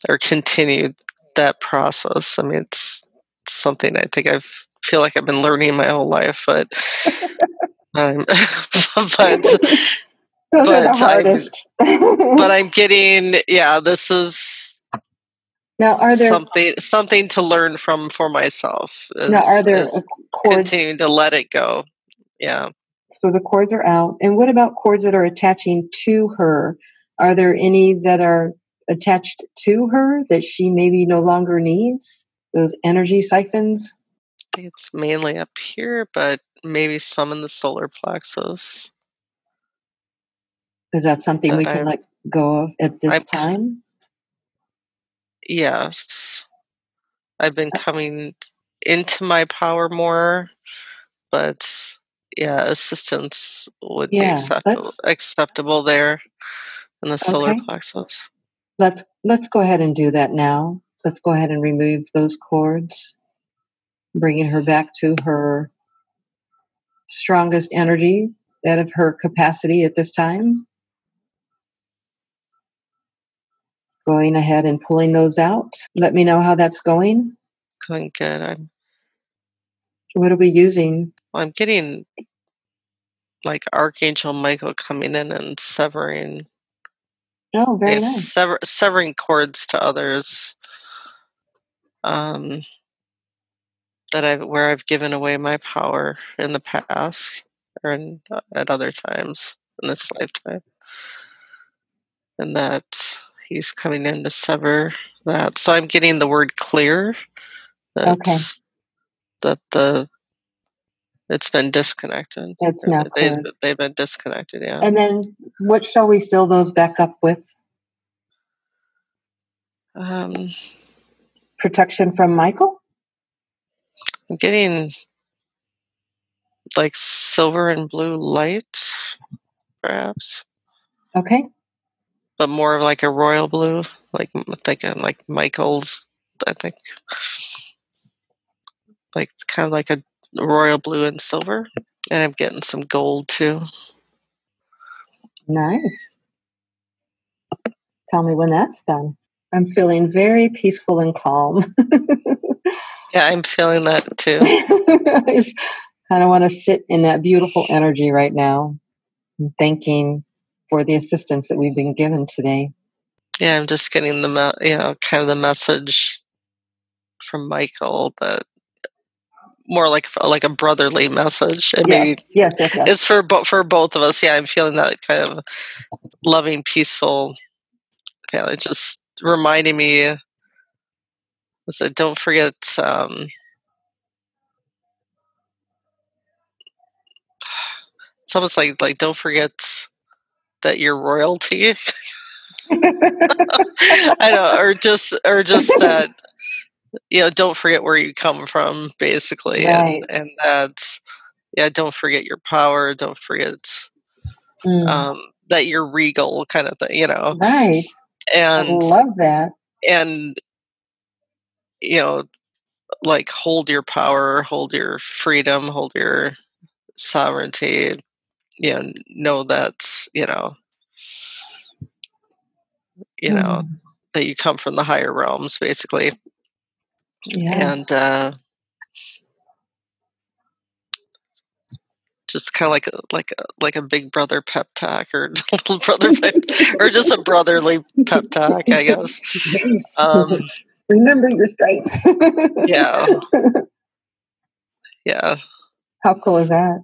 or continue that process. I mean, it's something I think feel like I've been learning my whole life, but um, but Those are the but I'm hardest. but I'm getting, this is Now, something to learn from for myself, are there is cords? continuing to let it go. Yeah. So the cords are out. And what about cords that are attaching to her? Are there any that are attached to her that she maybe no longer needs? Those energy siphons? I think it's mainly up here, but maybe some in the solar plexus Is that something we that can let go of at this I'm time? yes, I've been coming into my power more, but yeah, assistance would be Yeah, acceptable there in the solar okay. plexus. Let's go ahead and do that now. Let's go ahead and remove those cords, bringing her back to her strongest energy, that of her capacity at this time. Going ahead and pulling those out. Let me know how that's going. Going good. What are we using? I'm getting like Archangel Michael coming in and severing, Oh, I very guess, nice. severing cords to others, um, where I've given away my power in the past, or at other times in this lifetime, and that he's coming in to sever that. So I'm getting the word clear. Okay, That's that the it's been disconnected. it's Or now They've cleared. they've been disconnected. Yeah. And then what shall we seal those back up with? Um, Protection from Michael? I'm getting like silver and blue light, perhaps, Okay, but more of like a royal blue, like thinking like Michael's. I think, like kind of like a royal blue and silver, and I'm getting some gold too. Nice. Tell me when that's done. I'm feeling very peaceful and calm. Yeah, I'm feeling that too. I just kind of want to sit in that beautiful energy right now and thanking for the assistance that we've been given today. Yeah, I'm just getting kind of the message from Michael, that more like a brotherly message, and maybe Yes. it's for both of us. Yeah, I'm feeling that kind of loving, peaceful, kind of just reminding me. So don't forget. It's almost like don't forget that you're royalty. I know, or just that, don't forget where you come from, basically, Right. and that's, yeah, don't forget your power. Don't forget Mm. um, that you're regal, kind of thing, Right. I and love that. and you know, like hold your power, hold your freedom, hold your sovereignty. Know that you know Mm. that you come from the higher realms, basically, and Yes. just kind of like a big brother pep talk, or little brother pep, or just a brotherly pep talk, I guess. Yes. Um, Remember your stripes. yeah, yeah, How cool is that?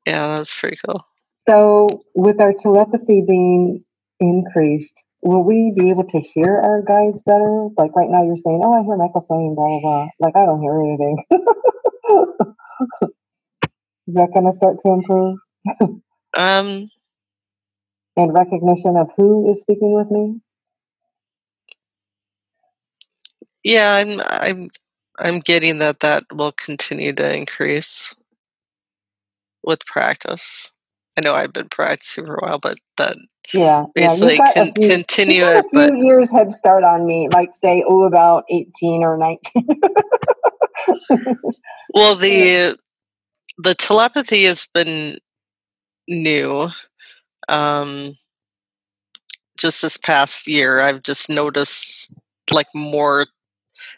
yeah. That was pretty cool. So, with our telepathy being increased, will we be able to hear our guides better? Like right now, you're saying, "Oh, I hear Michael saying blah blah blah." Like I don't hear anything. Is that going to start to improve? Um, And recognition of who is speaking with me? yeah, I'm getting that will continue to increase with practice. I know I've been practicing for a while, but that Yeah. You've basically got can you've continue got it. a But few years head start on me. Like say, oh, about 18 or 19. well, the telepathy has been new. Um, just this past year, I've just noticed like more.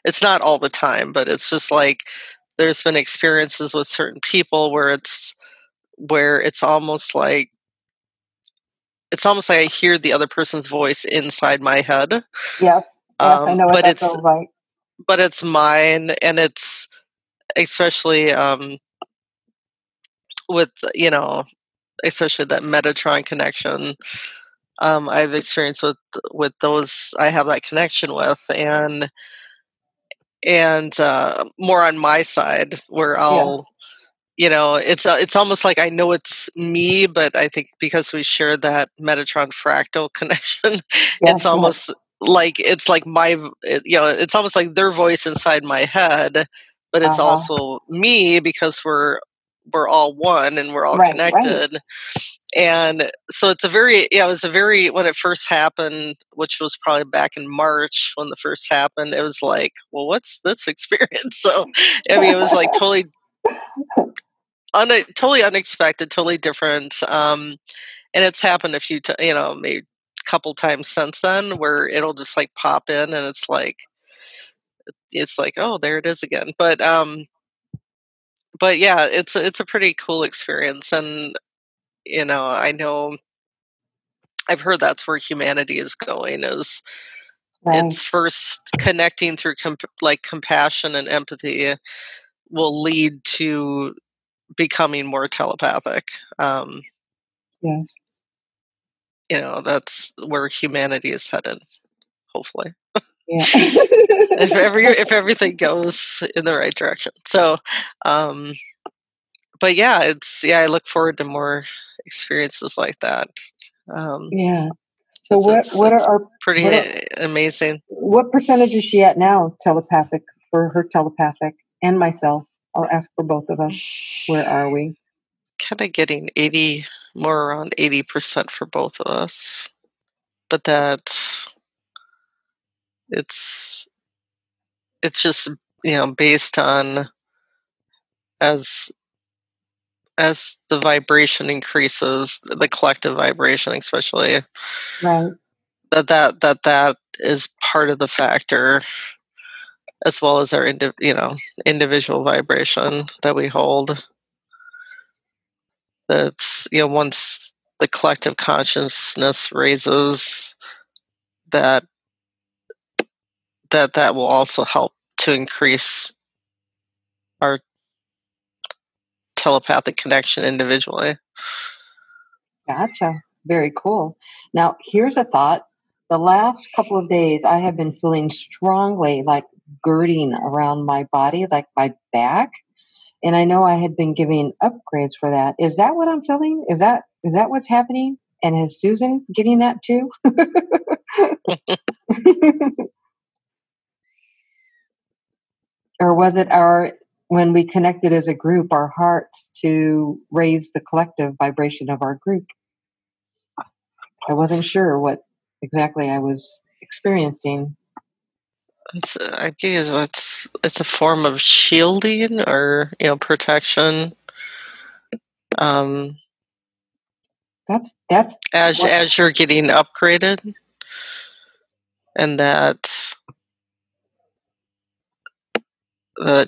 It's not all the time, but it's just like there's been experiences with certain people where it's almost like I hear the other person's voice inside my head. Yes, I know what But that it's feels like. mine, and it's especially with especially that Metatron connection. I've experienced with those I have that connection with, and more on my side, where Yes, it's almost like I know it's me, but I think because we share that Metatron fractal connection, it's yes. almost like it's almost like their voice inside my head, but Uh it's huh. also me because we're all one and we're all Right. connected. And so it was a very, when it first happened, which was probably back in March when the first happened, it was like, well, what's this experience? So, I mean, it was like totally unexpected, totally different. And it's happened a few times, maybe a couple times since then, where it'll just like pop in, and it's like, oh, there it is again. But yeah, it's a pretty cool experience, and I know I've heard that's where humanity is going. Is Right. It's first connecting through like compassion and empathy will lead to becoming more telepathic. Um, Yes. that's where humanity is headed, hopefully, Yeah. if everything goes in the right direction. So, um, but yeah, I look forward to more experiences like that. Um, Yeah. So it's what it's what are it's our pretty what are amazing. what percentage is she at now telepathic for her telepathic and myself? I'll ask for both of us. Where are we? Kind of getting 80, more around 80% for both of us, but it's it's just, based on as the vibration increases, the collective vibration especially, Right. that is part of the factor, as well as our individual vibration that we hold. That's, once the collective consciousness raises, that that will also help to increase our telepathic connection individually. Gotcha. Very cool. Now, here's a thought. The last couple of days, I have been feeling strongly like girding around my body, like my back. And I know I had been giving upgrades for that. Is that what I'm feeling? Is that what's happening? And is Susan getting that too? Or was it when we connected as a group, our hearts to raise the collective vibration of our group? I wasn't sure what exactly I was experiencing. I guess it's a form of shielding or protection. That's As you're getting upgraded, and that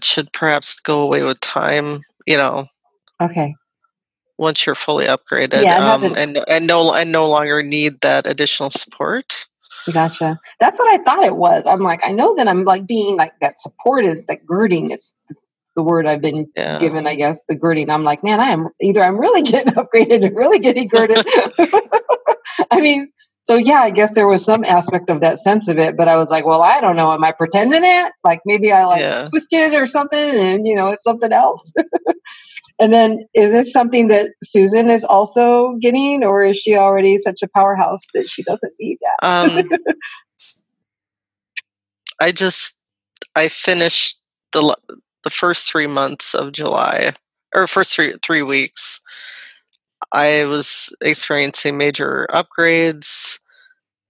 should perhaps go away with time. okay. Once you're fully upgraded, Yeah, it hasn't. and no longer need that additional support. Gotcha. That's what I thought it was. I'm like, I know that I'm like being like that support is that girding is the word I've been given, I guess, the girding. I'm like, man, I'm really getting upgraded or really getting girded. I mean, so yeah, I guess there was some aspect of that sense of it, but I was like, well, I don't know. Am I pretending it? Like maybe I twisted or something and, it's something else. And then is this something that Susan is also getting, or is she already such a powerhouse that she doesn't need that? I finished the first 3 months of July, or first 3 weeks. I was experiencing major upgrades,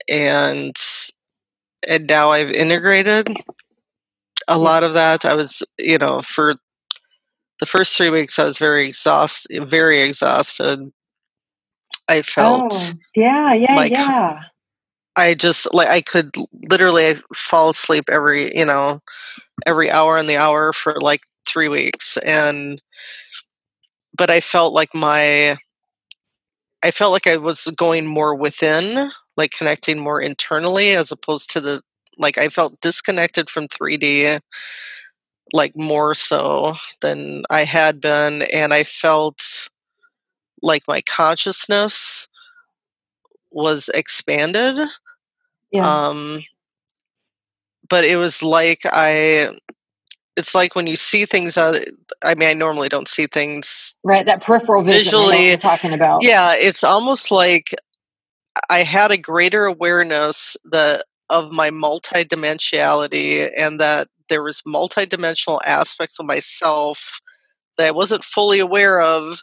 and now I've integrated a lot of that. I was, for the first 3 weeks, I was very exhausted. I felt Yeah. I just I could literally fall asleep every hour on the hour for like 3 weeks, but I felt like I was going more within, like connecting more internally, as opposed to I felt disconnected from 3D, like more so than I had been, and I felt like my consciousness was expanded. Yeah. But it was it's like when you see things I mean, I normally don't see things right, that peripheral vision, I know what visually. you're talking about. Yeah, it's almost like I had a greater awareness of my multidimensionality, and that there was multidimensional aspects of myself that I wasn't fully aware of,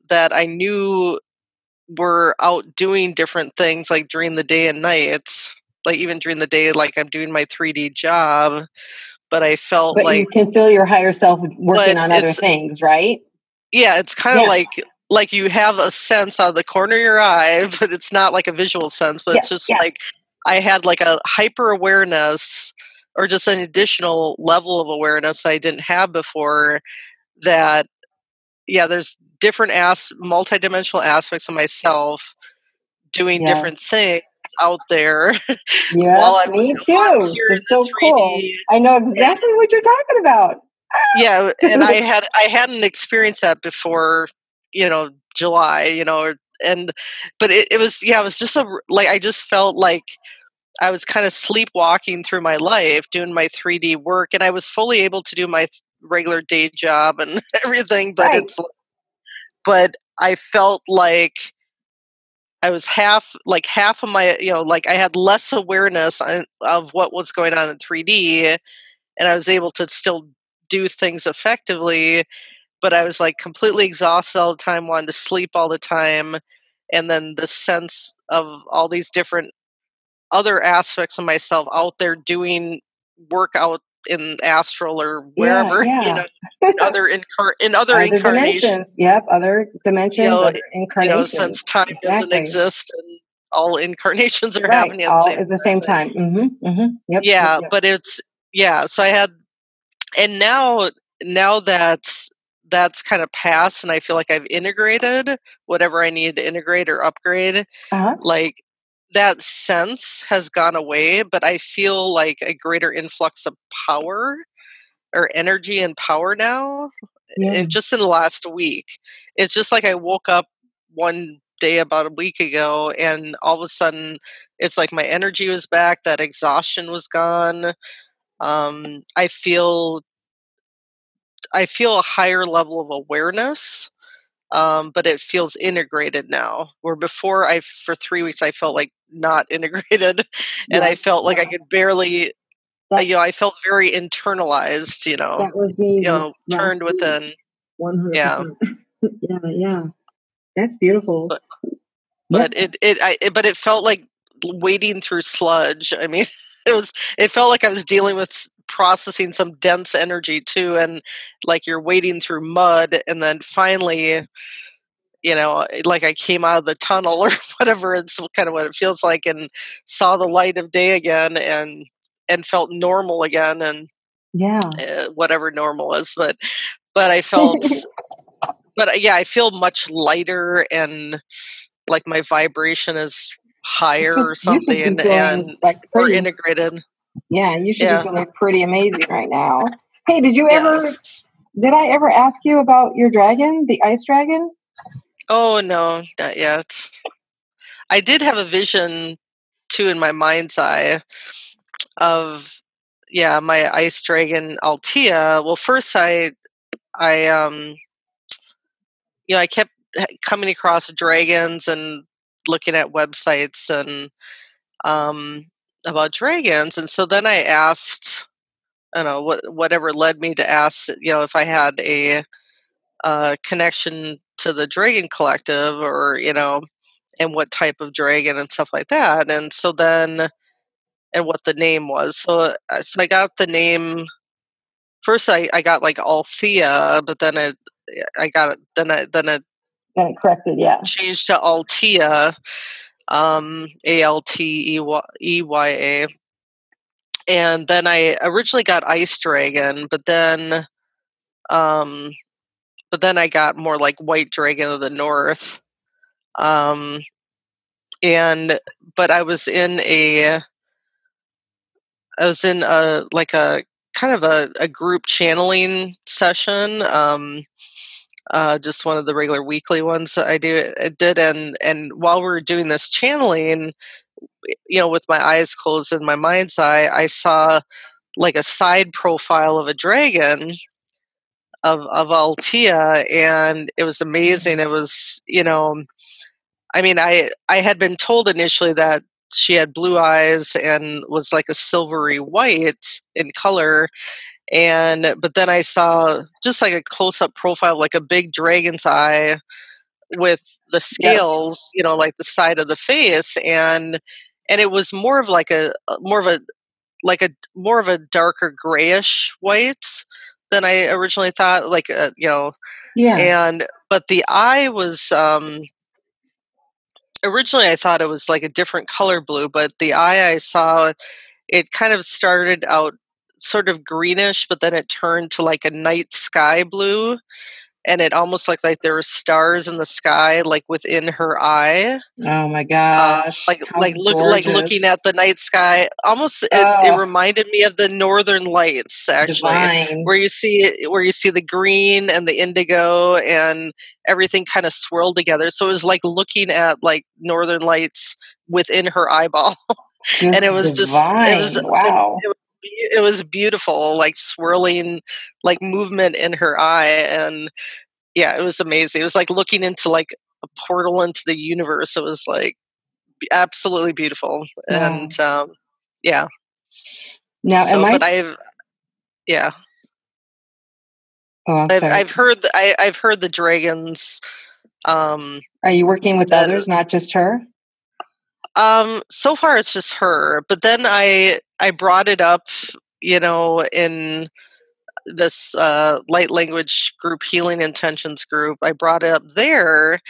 that I knew were out doing different things, like during the day and night, like even during the day, like I'm doing my 3D job, but I felt But you like, can feel your higher self working but on other things, right? yeah, it's kind of Yeah. like you have a sense out of the corner of your eye, but it's not like a visual sense, but it's just Yes. like I had like a hyper awareness, or just an additional level of awareness I didn't have before, that there's different multidimensional aspects of myself doing different Yes. things out there Yep, while I'm me too. here in It's the so cool. 3D. I know exactly what you're talking about. Yeah, and I hadn't experienced that before, July, and but it was, it was just I just felt like I was kind of sleepwalking through my life doing my 3D work, and I was fully able to do my regular day job and everything, Right. but I felt like I was half of my, I had less awareness of what was going on in 3D, and I was able to still do things effectively, but I was like completely exhausted all the time, wanted to sleep all the time. And then the sense of all these different other aspects of myself out there doing work out in astral or wherever, Yeah. other Other incarnations, dimensions. Yep. Other dimensions, other incarnations. since time doesn't Exactly. exist and all incarnations are Right. happening All at the same time. Yep. Yeah, Yep. but so I had, and now that's kind of passed, and I feel like I've integrated whatever I needed to integrate or upgrade. Uh-huh. Like, that sense has gone away, but I feel like a greater influx of power or energy and power now. Yeah. Just in the last week. It's just like I woke up one day about a week ago, and all of a sudden it's like my energy was back, that exhaustion was gone. I feel a higher level of awareness, but it feels integrated now. Where before, for 3 weeks I felt like not integrated, and Yeah. I felt like I could barely. That, I felt very internalized. that was me this last Turned week. within. 100%. Yeah, Yeah. That's beautiful. but Yep. but it felt like wading through sludge. I mean, it felt like I was dealing with processing some dense energy too, and like you're wading through mud, and then finally, like I came out of the tunnel or whatever. It's kind of what it feels like, and saw the light of day again, and felt normal again, and Yeah. whatever normal is. But I felt, yeah, I feel much lighter, and like my vibration is higher or You should something, be feeling and like more pretty. integrated. Yeah, you should be Yeah. feeling pretty amazing right now. Hey, Yes. did I ever ask you about your dragon, the ice dragon? Oh no, not yet. I did have a vision too in my mind's eye of, my ice dragon Altea. Well, first I I kept coming across dragons and looking at websites and about dragons, and so then I asked, I don't know, whatever led me to ask, if I had a connection to the Dragon Collective, or and what type of dragon and stuff like that, and so then, and what the name was. So I got the name first. I got like Althea, but then I got it. Then it Got it corrected, yeah. changed to Altea, Alteya, and then I originally got Ice Dragon, um, but then I got more like White Dragon of the North. Um, and but I was in a like a kind of a group channeling session. Just one of the regular weekly ones that I did, and while we were doing this channeling, with my eyes closed in my mind's eye, I saw like a side profile of a dragon of Altea, and it was amazing. It was, I mean, I had been told initially that she had blue eyes and was like a silvery white in color, but then I saw just like a close up profile, like a big dragon's eye with the Yep. scales, like the side of the face, and it was more of like more of a darker grayish white than I originally thought, Yeah. and but the eye was, originally I thought it was like a different color blue, but the eye I saw, it kind of started out sort of greenish, but then it turned to like a night sky blue, and it almost looked like there were stars in the sky, like within her eye. Oh my gosh. How Like looking gorgeous. at the night sky, almost it Oh, reminded me of the northern lights, actually, divine. where you see the green and the indigo and everything kind of swirled together. So it was like looking at like northern lights within her eyeball, and Just divine. Wow. it was beautiful, like swirling, like movement in her eye, and yeah, it was amazing. It was like looking into like a portal into the universe. It was like absolutely beautiful, and Wow. yeah. Now, am So, I? but yeah, Oh, I'm sorry. I've heard the dragons. Um, Are you working with that others, not just her? So far it's just her, but then I brought it up in this light language group, healing intentions group, I brought it up there,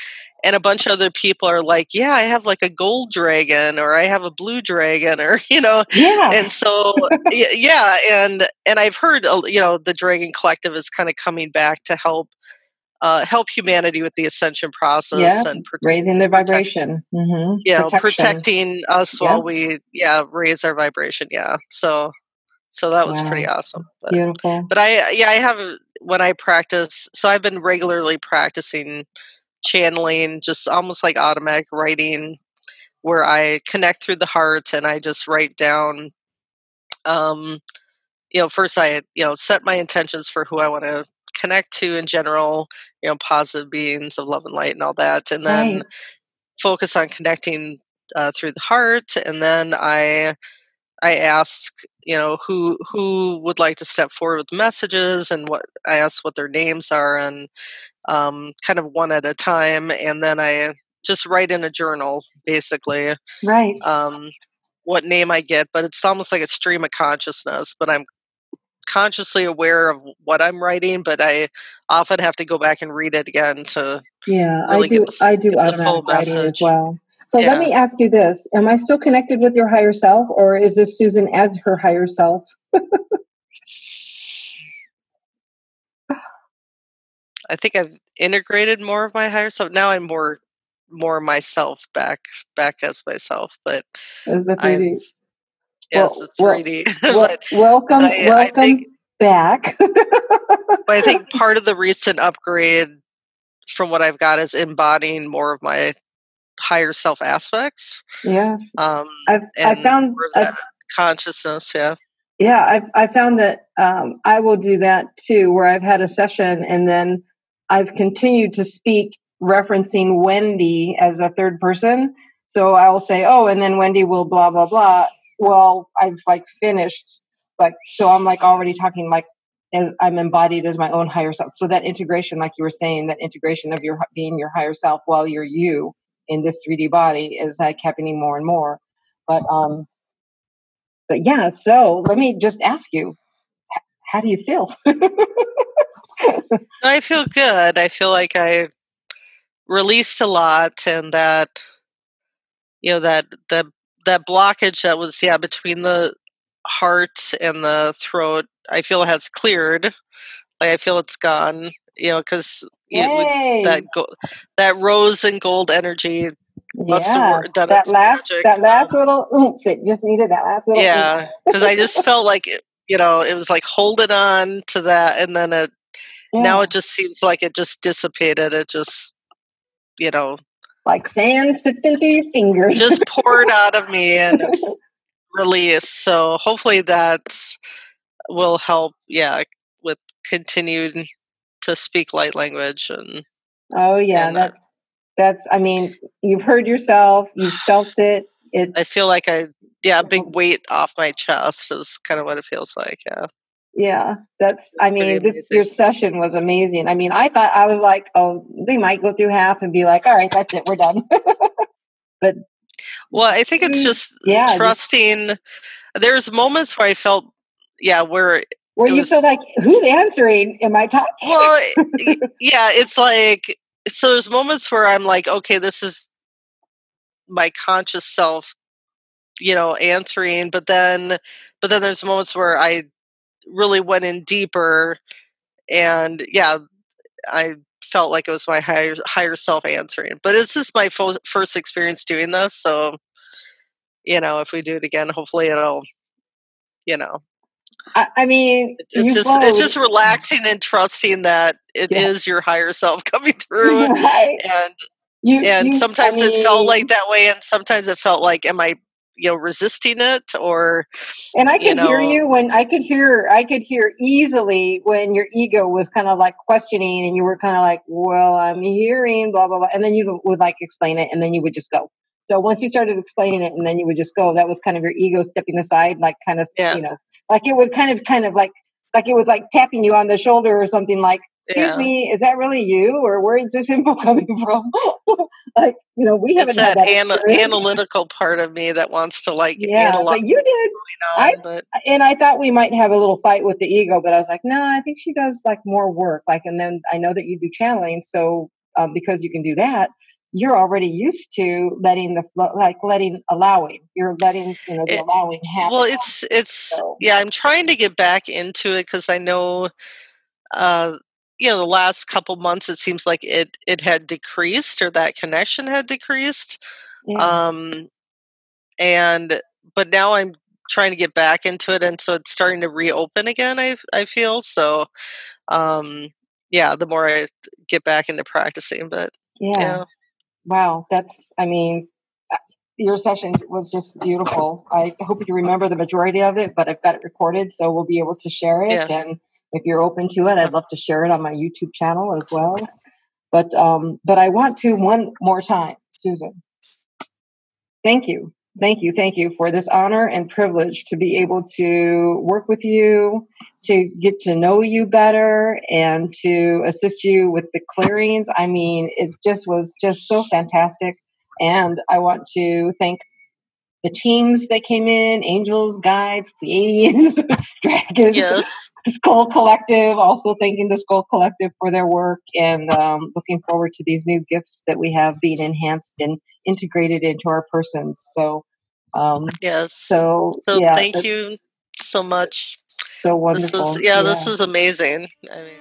and a bunch of other people are like, yeah, I have like a gold dragon, or I have a blue dragon, or Yeah. and so yeah, and I've heard the Dragon Collective is kind of coming back to help humanity with the ascension process, Yeah. and Raising their vibration. protecting us Yep. while we raise our vibration. So that was pretty Wow. awesome. Beautiful. But I have, when I practice, so I've been regularly practicing channeling, just almost like automatic writing, where I connect through the heart and I just write down, first I, set my intentions for who I want to connect to in general, positive beings of love and light and all that. And then Right. focus on connecting through the heart. And then I ask, who would like to step forward with messages, and I ask what their names are, and kind of one at a time, and then I just write in a journal, basically, Right. what name I get. But it's almost like a stream of consciousness. But I'm consciously aware of what I'm writing, but I often have to go back and read it again to really get I do the full automatic writing as message. well. So let me ask you this. Am I still connected with your higher self, or is this Susan as her higher self? I think I've integrated more of my higher self. Now I'm more myself back as myself, but As the 3D. I've yes, it's 3D. Welcome I think, back. but I think part of the recent upgrade from what I've got is embodying more of my higher self aspects. Yes. I found more of that consciousness. Yeah. Yeah, I found that I will do that too, where I've had a session and then I've continued to speak referencing Wendy as a third person. So I will say, oh, and then Wendy will blah, blah, blah. Well, I've like finished, so I'm like already talking like as I'm embodied as my own higher self. So that integration, like you were saying, that integration of your being your higher self while you're you in this 3D body is like happening more and more. But yeah, so let me just ask you, how do you feel? I feel good. I feel like I released a lot, and that that blockage that was between the heart and the throat, I feel has cleared. Like I feel it's gone. Because that rose and gold energy must have done its magic. That last little oomph, it just needed that last little oomph. Because I just felt like it was like holding on to that, and then now it just seems like it just dissipated. It just like sand sifting through your fingers, just poured out of me, and it's released. So hopefully that will help. Yeah, with continued to speak light language and. Oh yeah, that's. I mean, you've heard yourself, you've felt it. I feel like a big weight off my chest is kind of what it feels like. Yeah. Yeah, that's. I mean, your session was amazing. I mean, I was like, oh, they might go through half and be like, all right, that's it, we're done. But I think it's just trusting. There's moments where I felt, where you feel like, who's answering? Am I talking? Well, it's like, so there's moments where I'm like, okay, this is my conscious self, answering, but then there's moments where I really went in deeper, and I felt like it was my higher self answering. But it's just my first experience doing this, so if we do it again, hopefully it'll, I mean, it's just relaxing and trusting that it is your higher self coming through, right. And sometimes it felt like that way, and sometimes it felt like, am I resisting it, or? And I could hear you when I could hear easily when your ego was kind of like questioning, and you were kind of like, well, I'm hearing blah, blah, blah. And then you would like explain it, and then you would just go. So once you started explaining it and then you would just go, that was kind of your ego stepping aside, like kind of, like it would kind of like like it was like tapping you on the shoulder or something, like, excuse me, is that really you? Or where is this info coming from? Like, you know, we haven't It's had that that experience. analytical part of me that wants to like Yeah, analyze but you did. And I thought we might have a little fight with the ego, but I was like, no, I think she does like more work. Like, and then I know that you do channeling, so because you can do that, you're already used to letting the flow, like allowing. You're letting, you know, the allowing happen. Well, it's yeah. I'm trying to get back into it because I know, you know, the last couple months it seems like it had decreased, or that connection had decreased. Yeah. And but now I'm trying to get back into it, and so it's starting to reopen again. I feel so. Yeah, the more I get back into practicing, but yeah. Wow, that's, I mean, your session was just beautiful. I hope you remember the majority of it, but I've got it recorded, so we'll be able to share it. Yeah. And if you're open to it, I'd love to share it on my YouTube channel as well. But I want to one more time, Susan. Thank you. Thank you. Thank you for this honor and privilege to be able to work with you, to get to know you better, and to assist you with the clearings. I mean, it just was just so fantastic. And I want to thank the teams that came in, angels, guides, Pleiadians, dragons, Yes. Skull Collective, also thanking the Skull Collective for their work, and looking forward to these new gifts that we have being enhanced and integrated into our persons. So, yes. So thank you so much. So wonderful. This was amazing. I mean,